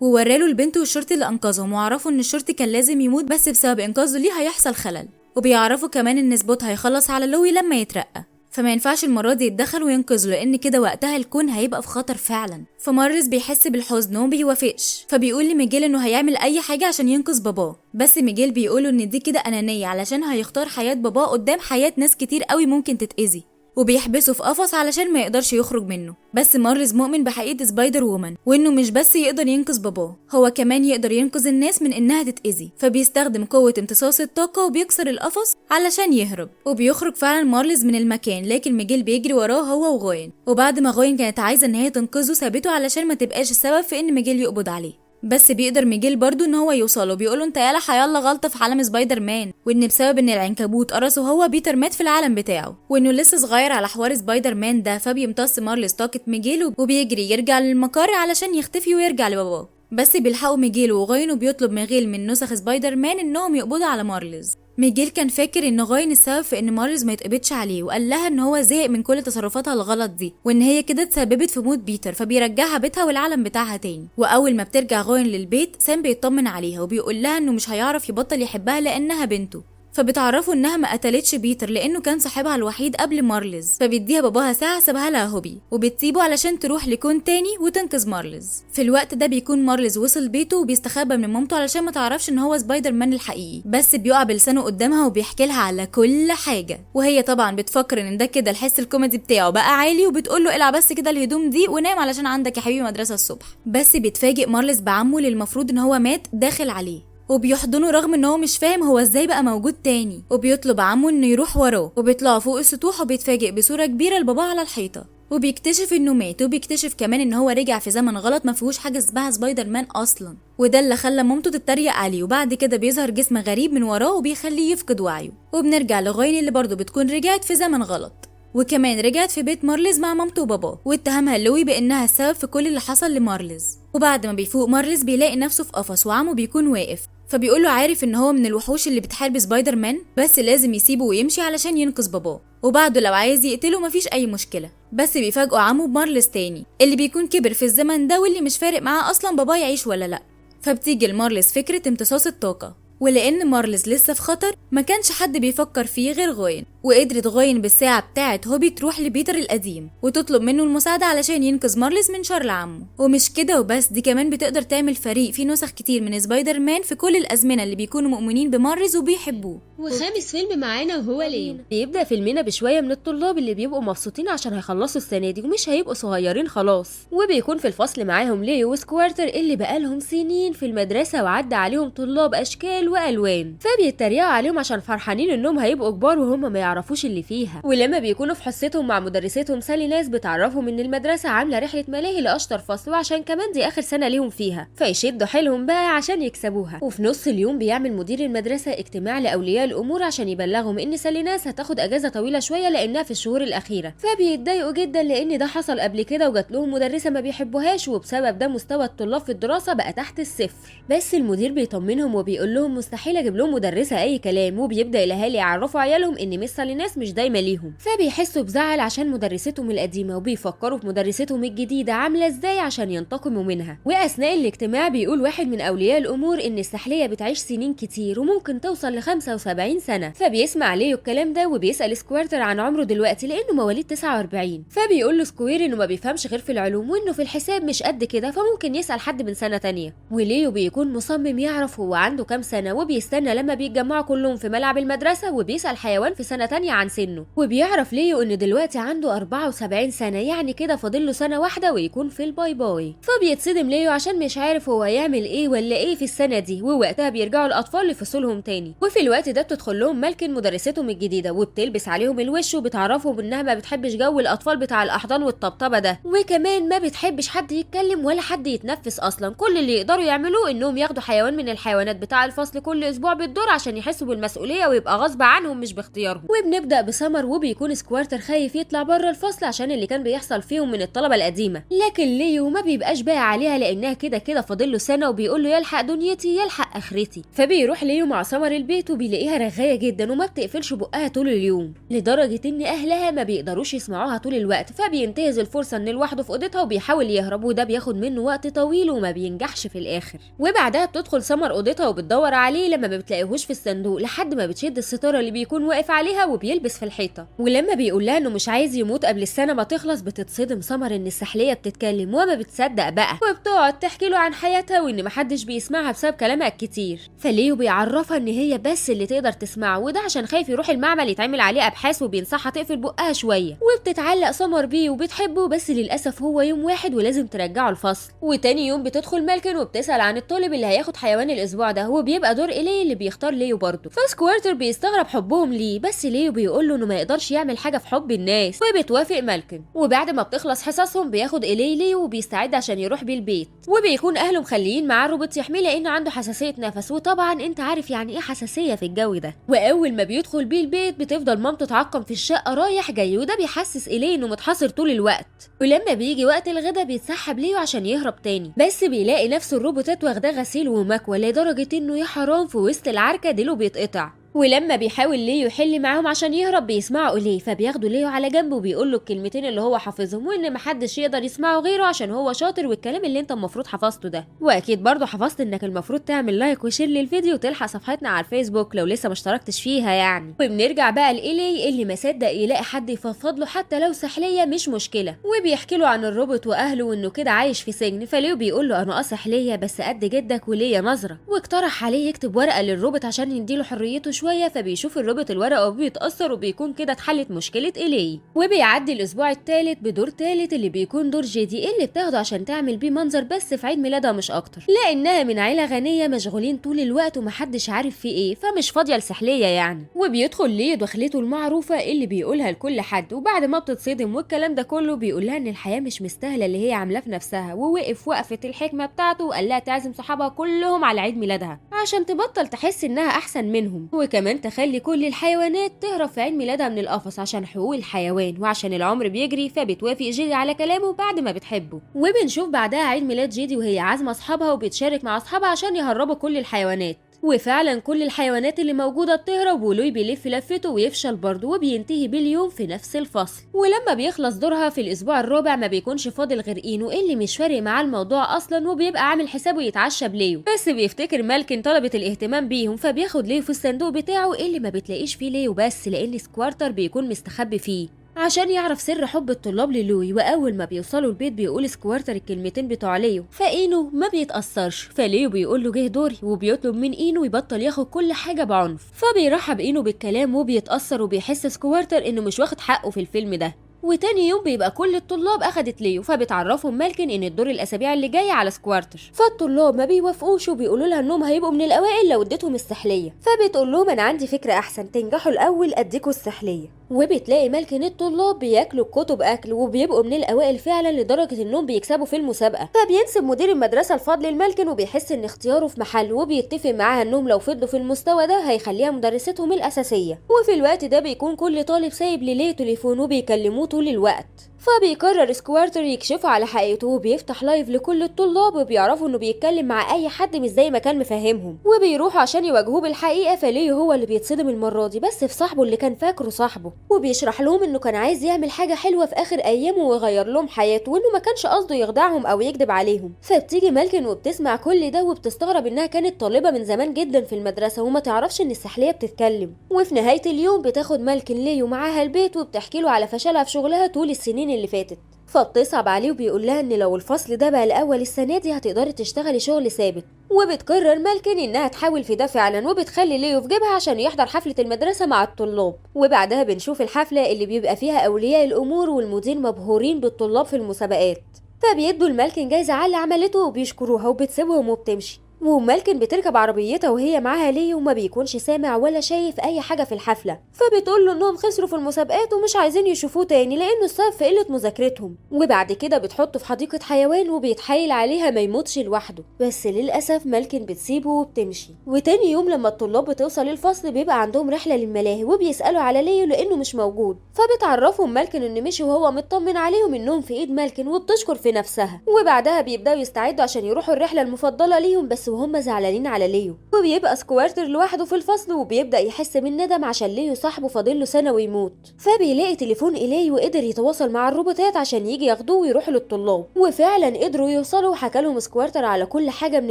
ووراله البنت والشرطي اللي انقذهم، وعرفوا ان الشرطي كان لازم يموت بس بسبب انقاذه ليه هيحصل خلل. وبيعرفوا كمان ان سبوت هيخلص على لوي لما يترقى، فما ينفعش المره دي يتدخل وينقذه لان كده وقتها الكون هيبقى في خطر فعلا. فمارلس بيحس بالحزن وما بيوافقش، فبيقول لميجيل انه هيعمل اي حاجه عشان ينقذ باباه، بس ميجيل بيقوله ان دي كده انانيه علشان هيختار حياه باباه قدام حياه ناس كتير قوي ممكن تتاذي، وبيحبسه في قفص علشان ما يقدرش يخرج منه. بس مارلز مؤمن بحقيقة سبايدر وومن، وانه مش بس يقدر ينقذ باباه، هو كمان يقدر ينقذ الناس من انها تتأذي. فبيستخدم قوة امتصاص الطاقة وبيكسر القفص علشان يهرب، وبيخرج فعلا مارلز من المكان، لكن ميجيل بيجري وراه هو وغوين. وبعد ما غوين كانت عايزة ان هي تنقذه سابته علشان ما تبقاش السبب في ان ميجيل يقبض عليه، بس بيقدر ميجيل برضو ان هو يوصله. بيقوله انت يالا حيالله غلطه في عالم سبايدر مان، وان بسبب ان العنكبوت قرصه هو بيتر مات في العالم بتاعه، وانه لسه صغير على حوار سبايدر مان ده. فبيمتص مارلس طاقه ميجيل وبيجري يرجع للمقر علشان يختفي ويرجع لباباه، بس بيلحقوا ميجيل وغاين، وبيطلب ميجيل من نسخ سبايدر مان انهم يقبضوا على مارلز. ميجيل كان فاكر ان غاين السبب في ان مارلز ما يتقبضش عليه، وقال لها ان هو زهق من كل تصرفاتها الغلط دي، وان هي كده تسببت في موت بيتر، فبيرجعها بيتها والعالم بتاعها تاني. واول ما بترجع غاين للبيت سام بيطمن عليها وبيقول لها انه مش هيعرف يبطل يحبها لانها بنته، فبتعرفه انها ما قتلتش بيتر لانه كان صاحبها الوحيد قبل مارلز. فبيديها باباها ساعه سابها لها هوبي، وبتسيبه علشان تروح لكون تاني وتنقذ مارلز. في الوقت ده بيكون مارلز وصل بيته وبيستخبى من مامته علشان ما تعرفش ان هو سبايدر مان الحقيقي، بس بيقع بلسانه قدامها وبيحكي لها على كل حاجه، وهي طبعا بتفكر ان ده كده الحس الكوميدي بتاعه بقى عالي، وبتقول له العب بس كده الهدوم دي ونام علشان عندك يا حبيبي مدرسه الصبح. بس بيتفاجئ مارلز بعمه اللي المفروض ان هو مات داخل عليه، وبيحضنه رغم ان هو مش فاهم هو ازاي بقى موجود تاني، وبيطلب عمه انه يروح وراه، وبيطلعوا فوق السطوح وبيتفاجئ بصوره كبيره لباباه على الحيطه، وبيكتشف انه مات، وبيكتشف كمان ان هو رجع في زمن غلط ما فيهوش حاجه اسمها سبايدر مان اصلا، وده اللي خلى مامته تتريق عليه. وبعد كده بيظهر جسم غريب من وراه وبيخليه يفقد وعيه، وبنرجع لغاين اللي برضه بتكون رجعت في زمن غلط، وكمان رجعت في بيت مارلز مع مامته وباباه، واتهمها لوي بانها السبب في كل اللي حصل لمارلز. وبعد ما بيفوق مارلز بيلاقي نفسه في قفص وعمه بيكون واقف، فبيقوله عارف ان هو من الوحوش اللي بتحارب سبايدر مان، بس لازم يسيبه ويمشي علشان ينقذ باباه، وبعده لو عايز يقتله مفيش اي مشكله. بس بيفاجئوا عمه بمارلز تاني اللي بيكون كبر في الزمن ده، واللي مش فارق معاه اصلا باباه يعيش ولا لا. فبتيجي لمارلز فكره امتصاص الطاقه، ولان مارلز لسه في خطر ما كانش حد بيفكر فيه غير غوين، وقدرت غوين بالساعه بتاعه هوبي تروح لبيتر القديم وتطلب منه المساعده علشان ينقذ مارلز من شر عمه. ومش كده وبس، دي كمان بتقدر تعمل فريق فيه نسخ كتير من سبايدر مان في كل الازمنه اللي بيكونوا مؤمنين بمارلز وبيحبوه. وخامس فيلم معانا وهو ليو. بيبدأ فيلمنا بشوية من الطلاب اللي بيبقوا مبسوطين عشان هيخلصوا السنة دي ومش هيبقوا صغيرين خلاص، وبيكون في الفصل معاهم ليو وسكوارتر اللي بقالهم سنين في المدرسة وعدى عليهم طلاب أشكال وألوان، فبيتريقوا عليهم عشان فرحانين إنهم هيبقوا كبار وهم ما يعرفوش اللي فيها. ولما بيكونوا في حصتهم مع مدرستهم سالي ناس بتعرفهم إن المدرسة عاملة رحلة ملاهي لأشطر فصل، وعشان كمان دي آخر سنة ليهم فيها فيشدوا حيلهم بقى عشان يكسبوها. وفي نص اليوم بيعمل مدير المدرسة اجتماع لأولياء الامور عشان يبلغهم ان ساليناس هتاخد اجازه طويله شويه لانها في الشهور الاخيره، فبيتضايقوا جدا لان ده حصل قبل كده وجات لهم مدرسه ما بيحبوهاش، وبسبب ده مستوى الطلاب في الدراسه بقى تحت الصفر. بس المدير بيطمنهم وبيقول لهم مستحيل اجيب لهم مدرسه اي كلام، وبيبدا الاهالي يعرفوا عيالهم ان مس بتحصل لناس مش دايما ليهم، فبيحسوا بزعل عشان مدرستهم القديمه وبيفكروا في مدرستهم الجديده عامله ازاي عشان ينتقموا منها. واثناء الاجتماع بيقول واحد من اولياء الامور ان السحليه بتعيش سنين كتير وممكن توصل ل 75 سنه. فبيسمع ليو الكلام ده وبيسال سكويرتر عن عمره دلوقتي لانه مواليد 49. فبيقول له سكوير انه ما بيفهمش غير في العلوم وانه في الحساب مش قد كده، فممكن يسال حد من سنه تانية. وليو بيكون مصمم يعرف هو عنده كام سنه، وبيستنى لما بيتجمعوا كلهم في ملعب المدرسه وبيسال حيوان في سنه تانية عن سنه. وبيعرف ليو ان دلوقتي عنده 74 سنه، يعني كده فاضل له سنه واحده ويكون في الباي باي. فبيتصدم ليو عشان مش عارف هو هيعمل ايه ولا ايه في السنه دي، ووقتها بيرجعوا الاطفال لفصولهم تاني. وفي الوقت ده بتدخل لهم مالكن مدرستهم الجديده وبتلبس عليهم الوش وبتعرفهم انها ما بتحبش جو الاطفال بتاع الاحضان والطبطبه ده، وكمان ما بتحبش حد يتكلم ولا حد يتنفس اصلا. كل اللي يقدروا يعملوه انهم ياخدوا حيوان من الحيوانات بتاع الفصل كل اسبوع بالدور عشان يحسوا بالمسؤوليه ويبقى غصب عنهم مش باختيارهم. وبنبدا بسمر وبيكون سكوارتر خايف يطلع بره الفصل عشان اللي كان بيحصل فيهم من الطلبه القديمه، لكن ليو ما بيبقاش باقي عليها لانها كده فاضل له سنه، وبيقول له يلحق دنيتي يلحق اخرتي. فبيروح ليو مع سمر البيت وبيلاقيها رغايه جدا وما بتقفلش بقها طول اليوم، لدرجه ان اهلها ما بيقدروش يسمعوها طول الوقت. فبينتهز الفرصه ان لوحده في اوضتها وبيحاول يهرب، وده بياخد منه وقت طويل وما بينجحش في الاخر. وبعدها بتدخل سمر اوضتها وبتدور عليه لما ما بتلاقيهوش في الصندوق، لحد ما بتشد الستاره اللي بيكون واقف عليها وبيلبس في الحيطه. ولما بيقول لها انه مش عايز يموت قبل السنه ما تخلص، بتتصدم سمر ان السحليه بتتكلم وما بتصدق بقى، وبتقعد تحكي له عن حياتها وان محدش بيسمعها بسبب كلامها الكتير. فليو بيعرفها ان هي بس اللي تقدر تسمعه، وده عشان خايف يروح المعمل يتعمل عليه ابحاث، وبينصحها تقفل بقها شويه. وبتتعلق سمر بيه وبتحبه، بس للاسف هو يوم واحد ولازم ترجعه الفصل. وتاني يوم بتدخل مالكن وبتسال عن الطالب اللي هياخد حيوان الاسبوع ده، وبيبقى دور إيلي اللي بيختار ليو برضه. فسكويرتر بيستغرب حبهم ليه، بس ليو بيقول له انه ما يقدرش يعمل حاجه في حب الناس، وبتوافق مالكن. وبعد ما بتخلص حصصهم بياخد إيلي ليو وبيستعد عشان يروح بيه البيت، وبيكون اهله مخليين معاه روبوت يحميه لانه عنده حساسيه نفس، وطبعا انت عارف يعني ايه حساسيه في الجو ده. واول ما بيدخل بيه البيت بتفضل مامته تعقم في الشقه رايح جاي، وده بيحسس إيلي انه متحاصر طول الوقت. ولما بيجي وقت الغدا بيتسحب ليو عشان يهرب تاني، بس بيلاقي نفسه الروبوتات واخداه غسيل ومكوى، لدرجه انه يا حرام في وسط العركه ديله بيتقطع. ولما بيحاول ليو يحل معاهم عشان يهرب بيسمعوا إليه، فبياخدوا ليو على جنب وبيقول له الكلمتين اللي هو حافظهم، وان محدش يقدر يسمعه غيره عشان هو شاطر، والكلام اللي انت المفروض حفظته ده. واكيد برضه حفظت انك المفروض تعمل لايك وشير للفيديو وتلحق صفحتنا على الفيسبوك لو لسه ما اشتركتش فيها يعني. وبنرجع بقى لإلي اللي ما صدق يلاقي حد يفضفض له حتى لو سحليه مش مشكله، وبيحكي له عن الروبوت واهله وانه كده عايش في سجن. فليو بيقول له انا سحليه بس قد جدك وليا نظره، واقترح عليه يكتب ورقه للروبوت عشان يديله حريته شويه. فبيشوف الروبوت الورقه وبيتاثر، وبيكون كده اتحلت مشكله إيلي. وبيعدي الاسبوع الثالث بدور ثالث اللي بيكون دور جيدي، اللي بتاخده عشان تعمل بيه منظر بس في عيد ميلادها مش اكتر، لانها من عيله غنيه مشغولين طول الوقت ومحدش عارف في ايه، فمش فاضيه لسحليه يعني. وبيدخل ليه دخلته المعروفه اللي بيقولها لكل حد، وبعد ما بتتصدم والكلام ده كله بيقول لها ان الحياه مش مستاهله اللي هي عاملاه في نفسها، ووقف وقفه الحكمه بتاعته وقال لها تعزم صحابها كلهم على عيد ميلادها عشان تبطل تحس انها احسن منهم، وكمان تخلي كل الحيوانات تهرب في عيد ميلادها من القفص عشان حقوق الحيوان وعشان العمر بيجري. فبتوافق جيدي على كلامه بعد ما بتحبه. وبنشوف بعدها عيد ميلاد جيدي وهي عازمه اصحابها وبتشارك مع اصحابها عشان يهربوا كل الحيوانات، وفعلا كل الحيوانات اللي موجوده بتهرب، ولوي بيلف لفته ويفشل برضه، وبينتهي باليوم في نفس الفصل. ولما بيخلص دورها في الاسبوع الرابع ما بيكونش فاضل غير اينو اللي مش فارق معاه الموضوع اصلا، وبيبقى عامل حسابه يتعشى بليو، بس بيفتكر مالكن طلبت الاهتمام بيهم، فبياخد ليو في الصندوق بتاعه اللي ما بتلاقيش فيه ليو بس، لان سكوارتر بيكون مستخبي فيه عشان يعرف سر حب الطلاب للوي. واول ما بيوصلوا البيت بيقول سكوارتر الكلمتين بتوع ليو، فاينو ما بيتاثرش. فليو بيقول له جه دوري، وبيطلب من اينو يبطل ياخد كل حاجه بعنف. فبيرحب اينو بالكلام وبيتاثر، وبيحس سكوارتر انه مش واخد حقه في الفيلم ده. وتاني يوم بيبقى كل الطلاب اخدت ليو، فبتعرفهم مالكن ان الدور الاسابيع اللي جايه على سكوارتر. فالطلاب ما بيوافقوش وبيقولوا لها انهم هيبقوا من الاوائل لو اديتهم السحليه. فبتقول لهم انا عندي فكره احسن، تنجحوا الاول اديكوا السحليه. وبتلاقي مالكن الطلاب بياكلوا الكتب اكل وبيبقوا من الاوائل فعلا، لدرجه انهم بيكسبوا في المسابقه. فبينسب مدير المدرسه الفضل لمالكن، وبيحس ان اختياره في محل، وبيتفق معاها انهم لو فضلوا في المستوى ده هيخليها مدرستهم الاساسيه. وفي الوقت ده بيكون كل طالب سايب لليه تليفون وبيكلموه طول الوقت. فبيقرر سكوارتر يكشفه على حقيقته وبيفتح لايف لكل الطلاب وبيعرفوا انه بيتكلم مع اي حد مش زي ما كان مفهمهم وبيروحوا عشان يواجهوه بالحقيقه. فليو هو اللي بيتصدم المره دي بس في صاحبه اللي كان فاكره صاحبه وبيشرح لهم انه كان عايز يعمل حاجه حلوه في اخر ايامه ويغير لهم حياته وانه ما كانش قصده يخدعهم او يكذب عليهم. فبتيجي مالكن وبتسمع كل ده وبتستغرب انها كانت طالبه من زمان جدا في المدرسه وما تعرفش ان السحليه بتتكلم. وفي نهايه اليوم بتاخد مالكن ليو معاها البيت وبتحكي له على فشلها في شغلها طول السنين اللي فاتت. فبتصعب عليه وبيقول لها ان لو الفصل ده بقى الاول السنه دي هتقدري تشتغلي شغل ثابت. وبتقرر مالكن انها تحاول في ده فعلا وبتخلي ليو في جيبها عشان يحضر حفله المدرسه مع الطلاب. وبعدها بنشوف الحفله اللي بيبقى فيها اولياء الامور والمدير مبهورين بالطلاب في المسابقات. فبيدوا المالكن جايزه على اللي عملته وبيشكروها وبتسيبهم وبتمشي. ومالكن بتركب عربيتها وهي معاها ليو وما بيكونش سامع ولا شايف اي حاجه في الحفله. فبتقول له انهم خسروا في المسابقات ومش عايزين يشوفوه تاني لانه السبب في قله مذاكرتهم. وبعد كده بتحطه في حديقه حيوان وبيتحايل عليها ما يموتش لوحده بس للاسف مالكن بتسيبه وبتمشي. وتاني يوم لما الطلاب بتوصل الفصل بيبقى عندهم رحله للملاهي وبيسالوا على ليو لانه مش موجود. فبتعرفهم مالكن ان مشي وهو مطمن عليهم انهم في ايد مالكن وبتشكر في نفسها. وبعدها بيبداوا يستعدوا عشان يروحوا الرحله المفضله ليهم بس وهم زعلانين على ليو. وبيبقى سكوارتر لوحده في الفصل وبيبدأ يحس بالندم عشان ليو صاحبه فاضله سنة ويموت. فبيلاقي تليفون إيلي وقدر يتواصل مع الروبوتات عشان يجي ياخدوه ويروحوا للطلاب. وفعلا قدروا يوصلوا وحكى لهم سكوارتر على كل حاجة من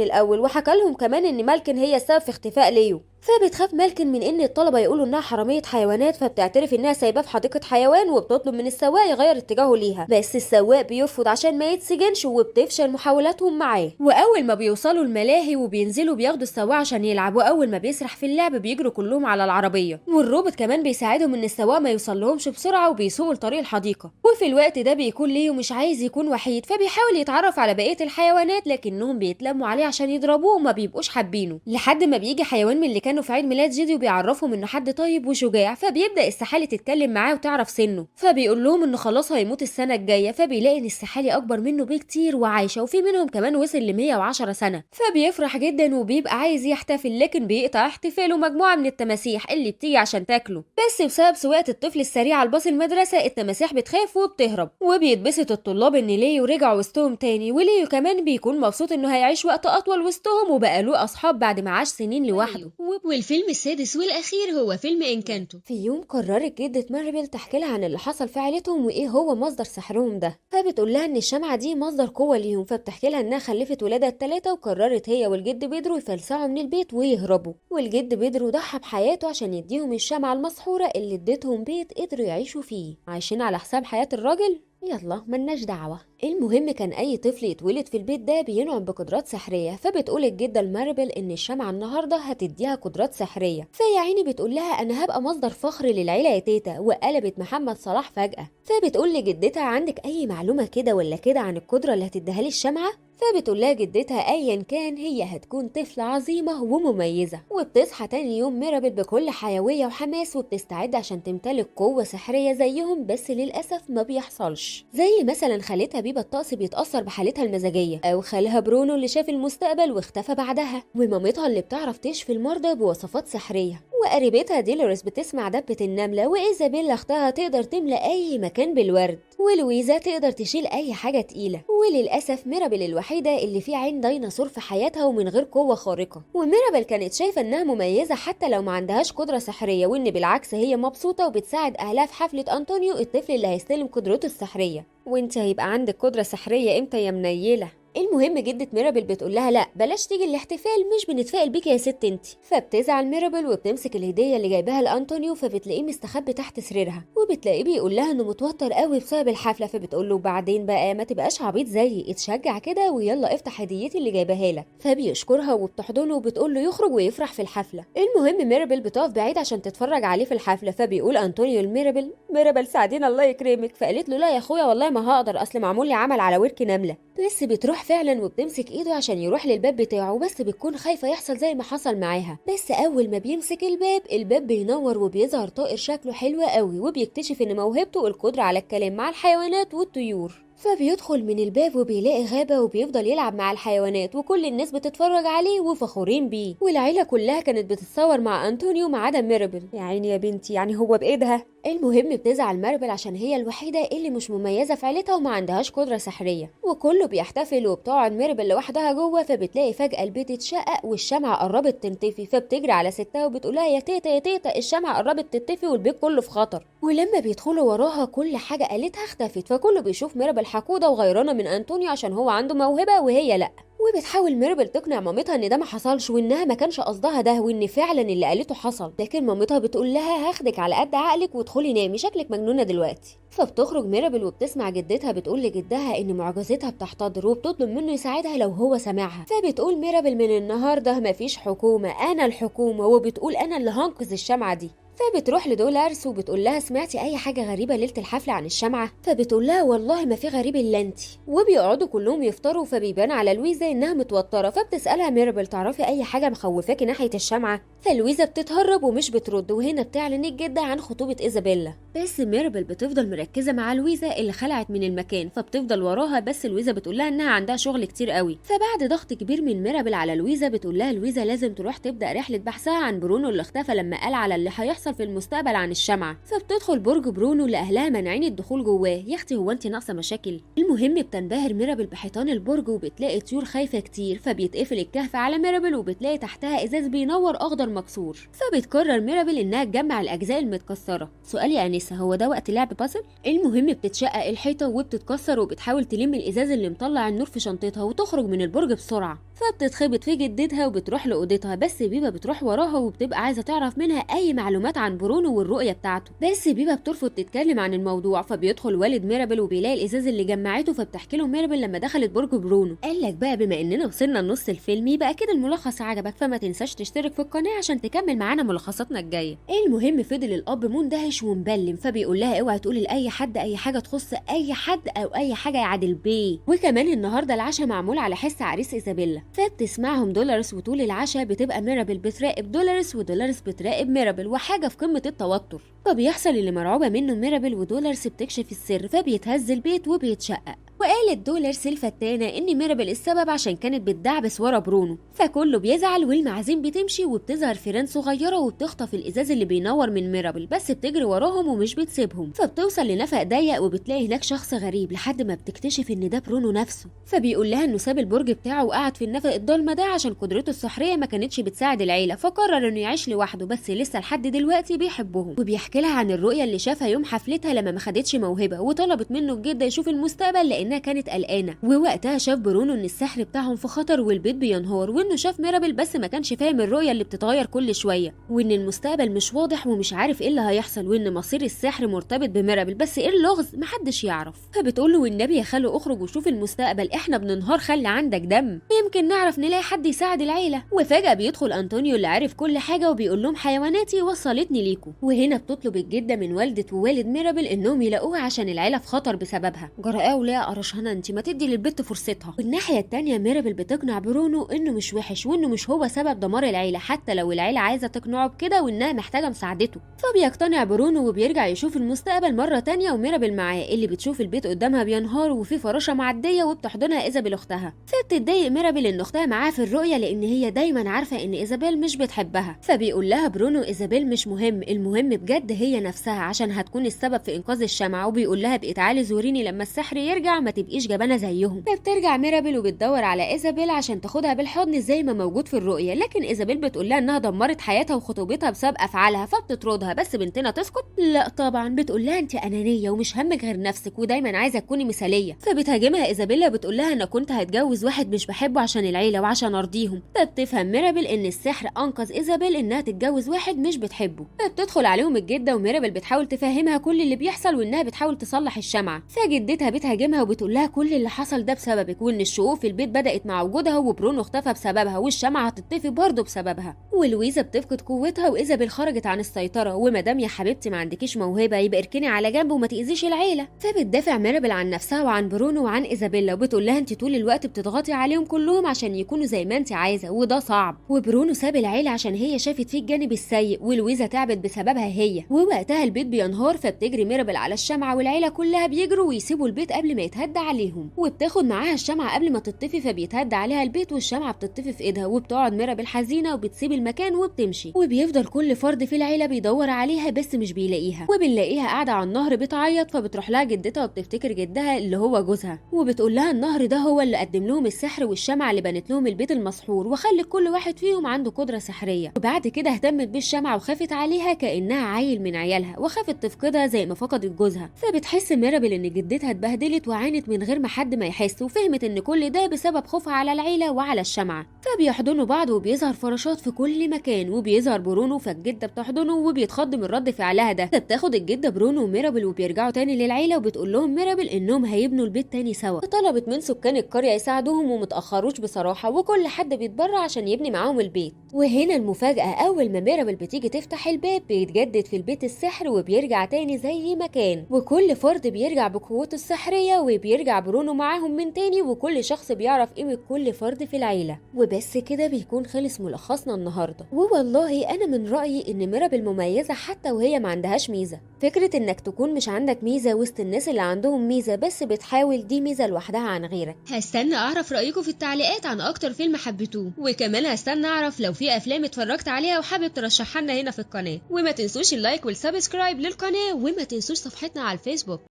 الأول وحكى لهم كمان إن مالكن هي السبب في اختفاء ليو. فبتخاف مالكن من ان الطلبه يقولوا انها حراميه حيوانات فبتعترف انها سايباه في حديقه حيوان وبتطلب من السواق يغير اتجاهه ليها بس السواق بيرفض عشان ما يتسجنش وبتفشل محاولاتهم معاه. واول ما بيوصلوا الملاهي وبينزلوا بياخدوا السواق عشان يلعبوا اول ما بيسرح في اللعب بيجروا كلهم على العربيه والروبوت كمان بيساعدهم ان السواق ما يوصلهمش بسرعه وبيسوقوا لطريق الحديقه. وفي الوقت ده بيكون ليو مش عايز يكون وحيد فبيحاول يتعرف على بقيه الحيوانات لكنهم بيتلموا عليه عشان يضربوه وما بيبقوش حابينه لحد ما بيجي حيوان من اللي كانوا في عيد ميلاد جيدي وبيعرفهم انه حد طيب وشجاع. فبيبدا السحالي تتكلم معاه وتعرف سنه فبيقول لهم انه خلاص هيموت السنه الجايه. فبيلاقي ان السحالي اكبر منه بكتير وعايشه وفي منهم كمان وصل ل 110 سنه. فبيفرح جدا وبيبقى عايز يحتفل لكن بيقطع احتفاله مجموعه من التماسيح اللي بتيجي عشان تاكله بس بسبب سواقه الطفل السريع على باص المدرسه التماسيح بتخاف وبتهرب. وبيتبسط الطلاب ان ليو رجع وسطهم تاني وليو كمان بيكون مبسوط انه هيعيش وقت اطول وسطهم وبقى له اصحاب بعد ما عاش سنين لوحده. والفيلم السادس والأخير هو فيلم إنكانتو. في يوم قررت جدة ماربل تحكي لها عن اللي حصل في عيلتهم وايه هو مصدر سحرهم ده. فبتقول لها ان الشمعة دي مصدر قوة ليهم. فبتحكي لها انها خلفت ولادها الثلاثة وقررت هي والجد بيدرو يفلسعوا من البيت ويهربوا. والجد بيدرو ضحى بحياته عشان يديهم الشمعة المسحورة اللي ادتهم بيت قدروا يعيشوا فيه عايشين على حساب حياة الراجل. يلا ملناش دعوة. المهم كان اي طفل يتولد في البيت ده بينعم بقدرات سحريه. فبتقول الجده لماربل ان الشمعه النهارده هتديها قدرات سحريه. فيا عيني بتقول لها انا هبقى مصدر فخر للعيله يا تيتا. وقلبت محمد صلاح فجاه. فبتقول لجدتها عندك اي معلومه كده ولا كده عن القدره اللي هتديها لي الشمعه؟ فبتقول لها جدتها ايا كان هي هتكون طفله عظيمه ومميزه. وبتصحى تاني يوم ميرابل بكل حيويه وحماس وبتستعد عشان تمتلك قوه سحريه زيهم بس للاسف ما بيحصلش. زي مثلا خالتها بيبا الطقس بيتاثر بحالتها المزاجيه او خالها برونو اللي شاف المستقبل واختفى بعدها ومامتها اللي بتعرف تشفي المرضى بوصفات سحريه وقريبتها ديلوريس بتسمع دبه النمله وايزابيلا اختها تقدر تملى اي مكان بالورد ولويزا تقدر تشيل اي حاجه تقيله. وللاسف ميرابل الوحيده اللي في عين ديناصور في حياتها ومن غير قوه خارقه. وميرابل كانت شايفه انها مميزه حتى لو ما عندهاش قدره سحريه وان بالعكس هي مبسوطه وبتساعد اهلها في حفله انطونيو الطفل اللي هيستلم قدرته السحريه. وانت هيبقى عندك قدره سحريه امتى يا منيله؟ المهم جدة ميرابل بتقول لها لا بلاش تيجي الاحتفال مش بنتفائل بيكي يا ست انت. فبتزعل ميرابل وبتمسك الهديه اللي جايباها لانطونيو فبتلاقيه مستخبي تحت سريرها وبتلاقيه بيقول لها انه متوتر قوي بسبب الحفله. فبتقول له بعدين بقى ما تبقاش عبيط زيي اتشجع كده ويلا افتح هديتي اللي جايباها لك. فبيشكرها وبتحضنه وبتقول له يخرج ويفرح في الحفله. المهم ميرابل بتقف بعيد عشان تتفرج عليه في الحفله. فبيقول انطونيو لميرابل ميرابل ساعدينا الله يكرمك. فقالت له لا يا اخويا والله ما هقدر اصل معمول لي عمل على ورك نمله. بس بتروح فعلا وبتمسك ايده عشان يروح للباب بتاعه بس بتكون خايفه يحصل زي ما حصل معاها. بس اول ما بيمسك الباب بينور وبيظهر طائر شكله حلو قوي وبيكتشف ان موهبته القدره على الكلام مع الحيوانات والطيور. فبيدخل من الباب وبيلاقي غابة وبيفضل يلعب مع الحيوانات وكل الناس بتتفرج عليه وفخورين بيه. والعيلة كلها كانت بتتصور مع أنطونيو ما عدا ميرابل. يا عيني يا بنتي يعني هو بإيدها. المهم بتزعل ميرابل عشان هي الوحيدة اللي مش مميزة في عيلتها وما عندهاش قدرة سحرية، وكله بيحتفل وبتقعد ميرابل لوحدها جوه، فبتلاقي فجأة البيت اتشقق والشمعة قربت تنطفي، فبتجري على ستها وبتقولها يا تيتا يا تيتا الشمعة قربت تنطفي والبيت كله في خطر. ولما بيدخلوا وراها كل حاجة قالتها اختفت، فكله بيشوف ميرابل حقودة وغيرانة من أنطونيو عشان هو عنده موهبة وهي لأ. وبتحاول ميرابل تقنع مامتها ان ده ما حصلش وانها ما كانش قصدها ده وان فعلا اللي قالته حصل، لكن مامتها بتقول لها هاخدك على قد عقلك وادخلي نامي شكلك مجنونه دلوقتي. فبتخرج ميرابل وبتسمع جدتها بتقول لجدها ان معجزتها بتحتضر وبتطلب منه يساعدها لو هو سامعها. فبتقول ميرابل من النهارده مفيش حكومه، انا الحكومه، وبتقول انا اللي هنقذ الشمعه دي. فبتروح لدولارس وبتقول لها سمعتي اي حاجه غريبه ليله الحفله عن الشمعه؟ فبتقول لها والله ما في غريب الا انتي. وبيقعدوا كلهم يفطروا، فبيبان على لويزا انها متوتره، فبتسالها ميرابل تعرفي اي حاجه مخوفاكي ناحيه الشمعه؟ فلويزا بتتهرب ومش بترد، وهنا بتعلن الجده عن خطوبه ايزابيلا. بس ميرابل بتفضل مركزه مع لويزا اللي خلعت من المكان، فبتفضل وراها، بس لويزا بتقول لها انها عندها شغل كتير قوي. فبعد ضغط كبير من ميرابل على لويزا بتقول لها لويزا لازم تروح تبدا رحله بحثها عن برونو اللي اختفى لما قال على اللي هيحصل في المستقبل عن الشمعة. فبتدخل برج برونو اللي اهلها مانعين الدخول جواه. يا اختي هو انت ناقصه مشاكل؟ المهم بتنبهر ميرابل بحيطان البرج وبتلاقي طيور خايفه كتير، فبيتقفل الكهف على ميرابل وبتلاقي تحتها ازاز بينور اخضر مكسور. فبتقرر ميرابل انها تجمع الاجزاء المتكسره. سؤال يا انسه، هو ده وقت لعب بازل؟ المهم بتتشقق الحيطه وبتتكسر وبتحاول تلم الازاز اللي مطلع النور في شنطتها وتخرج من البرج بسرعه. فبتتخبط في جدتها وبتروح لاوضتها، بس بيبا بتروح وراها وبتبقى عايزه تعرف منها اي معلومات عن برونو والرؤيه بتاعته، بس بيبا بترفض تتكلم عن الموضوع. فبيدخل والد ميرابل وبيلاقي الازاز اللي جمعته، فبتحكي له ميرابل لما دخلت برج برونو. قال لك بقى بما اننا وصلنا لنص الفيلم يبقى كده الملخص عجبك، فما تنساش تشترك في القناه عشان تكمل معانا ملخصاتنا الجايه. المهم فضل الاب مندهش ومبلم، فبيقول لها اوعي تقولي لاي حد اي حاجه تخص اي حد او اي حاجه يعادل بيه، وكمان النهارده العشاء معمول على حس عريس ايزابيلا. فبتسمعهم دولارس، وطول العشاء بتبقى ميرابل بتراقب دولارس ودولارس بتراقب ميرابل، وحاجه في قمه التوتر. فبيحصل اللي مرعوبه منه ميرابل، ودولارس بتكشف السر، فبيتهز البيت وبيتشقق. وقالت دولارس الفتانة ان ميرابل السبب عشان كانت بتدعبس ورا برونو. فكله بيزعل والمعازيم بتمشي، وبتظهر فيران صغيره وبتخطف الازاز اللي بينور من ميرابل، بس بتجري وراهم ومش بتسيبهم. فبتوصل لنفق ضيق وبتلاقي هناك شخص غريب لحد ما بتكتشف ان ده برونو نفسه. فبيقول لها انه ساب البرج بتاعه وقعد في النفق الضلمه ده عشان قدرته السحريه ما كانتش بتساعد العيله، فقرر انه يعيش لوحده، بس لسه لحد دلوقتي بيحبهم. وبيحكي لها عن الرؤيه اللي شافها يوم حفلتها لما ما خدتش موهبه، وطلبت منه الجده يشوف المستقبل لانها كانت قلقانه. ووقتها شاف برونو ان السحر بتاعهم في خطر والبيت بينهار، وانه شاف ميرابل بس ما كانش فاهم الرؤيه اللي بتتغير كل شويه، وان المستقبل مش واضح ومش عارف ايه اللي هيحصل، وان مصير السحر مرتبط بميرابل، بس ايه اللغز محدش يعرف. فبتقول له والنبي يا خالو اخرج وشوف المستقبل، احنا بننهار، خلي عندك دم، يمكن نعرف نلاقي حد يساعد العيله. وفجاه بيدخل انطونيو اللي عارف كل حاجه وبيقول لهم حيواناتي وصلتني ليكم. وهنا بتطلب الجده من والده ووالد ميرابل انهم يلاقوها عشان العيله في خطر بسببها. جرأة ولا قرشانه انت، ما تدي للبت فرصتها. والناحيه التانيه ميرابل بتقنع برونو انه مش وحش وانه مش هو سبب دمار العيله، حتى لو العيله عايزه تقنعه بكده وانها محتاجه مساعدته. فبيقتنع برونو وبيرجع يشوف المستقبل مره تانيه وميرابل معاه، اللي بتشوف البيت قدامها بينهار وفي فراشه معديه وبتحضنها ايزابيل اختها. فبتتضايق ميرابل ان اختها معاها في الرؤيه لان هي دايما عارفه ان ايزابيل مش بتحبها. فبيقول لها برونو ايزابيل مش مهم، المهم بجد هي نفسها عشان هتكون السبب في انقاذ الشمعة. وبيقول لها بقي تعالي زوريني لما السحر يرجع، ما تبقيش جبانه زيهم. فبترجع ميرابل وبتدور على ايزابيل عشان تاخدها بالحضن زي ما موجود في الرؤيه، لكن ايزابيل بتقول لها انها دمرت حياتها وخطوبتها بسبب افعالها، فبتطردها. بس بنتنا تسكت؟ لا طبعا، بتقول لها انت انانيه ومش همك غير نفسك ودايما عايزه تكوني مثاليه. فبتهاجمها ايزابيلا بتقول لها انا كنت هتجوز واحد مش بحبه عشان العيله وعشان ارضيهم. فبتفهم ميرابل ان السحر انقذ ايزابيل انها تتجوز واحد مش بتحبه. فبتدخل عليهم الجده وميرابل بتحاول تفهمها كل اللي بيحصل وانها بتحاول تصلح الشمعه. فجدتها بتهاجمها وبتقول لها كل اللي حصل ده بسببك، وان الشقوق في البيت بدات مع وجودها وبرونو اختفى بسببها والشمعه هتطفي برضه بسببها. ولويزا بتفقد قوتها وايزابيل خرجت عن السيطره، ومادام يا حبيبتي ما عندكيش موهبه يبقى اركني على جنب وما تاذيش العيله. فبتدافع ميرابل عن نفسها وعن برونو وعن ايزابيلا وبتقول لها انت طول الوقت بتضغطي عليهم كلهم كلهم عشان يكونوا زي ما انت عايزه، وده صعب. وبرونو ساب العيله عشان هي شافت فيه الجانب السيء، ولويزا تعبت بسببها هي. ووقتها البيت بينهار، فبتجري ميرابل على الشمعه والعيله كلها بيجروا ويسيبوا البيت قبل ما يتهدى عليهم، وبتاخد معاها الشمعه قبل ما تطفي، فبيتهدى عليها البيت والشمعه بتطفي في ايدها، وبتقعد ميرابل حزينه وبتسيب المكان وبتمشي. وبيفضل كل فرد في العيله بيدور عليها بس مش بيلاقيها، وبنلاقيها قاعده على النهر بتعيط، فبتروح لها جدتها وبتفتكر جدها اللي هو جوزها، وبتقول لها النهر ده هو اللي قدم لهم السحر والشمعه اللي بنت لهم البيت المسحور، وخلت كل واحد فيهم عنده قدره سحريه. وبعد كده اهتمت بالشمعه وخافت عليها كانها عيل من عيالها، وخافت تفقدها زي ما فقدت جوزها. فبتحس ميرابل ان جدتها اتبهدلت وعانت من غير ما حد ما يحس، وفهمت ان كل ده بسبب خوفها على العيله وعلى الشمعه. فبيحضنوا بعض وبيظهر فراشات في كل مكان، وبيظهر برونو، فالجده بتحضنه وبيتخض من رد فعلها ده. فبتاخد الجده برونو وميرابل وبيرجعوا تاني للعيله، وبتقول لهم ميرابل انهم هيبنوا البيت تاني سوا. فطلبت من سكان القريه يساعدوهم ومتاخروش بصراحه، وكل حد بيتبرع عشان يبني معاهم البيت. وهنا المفاجاه، اول ما ميرابل بتيجي تفتح الباب بيتجدد في البيت السحر وبيرجع تاني زي ما كان، وكل فرد بيرجع بقوته السحريه، وبيرجع برونو معاهم من تاني، وكل شخص بيعرف قيمه كل فرد في العيله. وبس كده بيكون خلص ملخصنا النهارده. ووالله انا من رايي ان ميرابل مميزه حتى وهي ما عندهاش ميزه. فكره انك تكون مش عندك ميزه وسط الناس اللي عندهم ميزه بس بتحاول، دي ميزه لوحدها عن غيرك. هستنى اعرف رايكم في التعليقات عن اكتر فيلم حبيتوه، وكمان هستنى اعرف لو في افلام اتفرجت عليها وحابب ترشحها لنا هنا في القناه. وما تنسوش اللايك والسبسكرايب للقناه، وما تنسوش صفحتنا على الفيسبوك.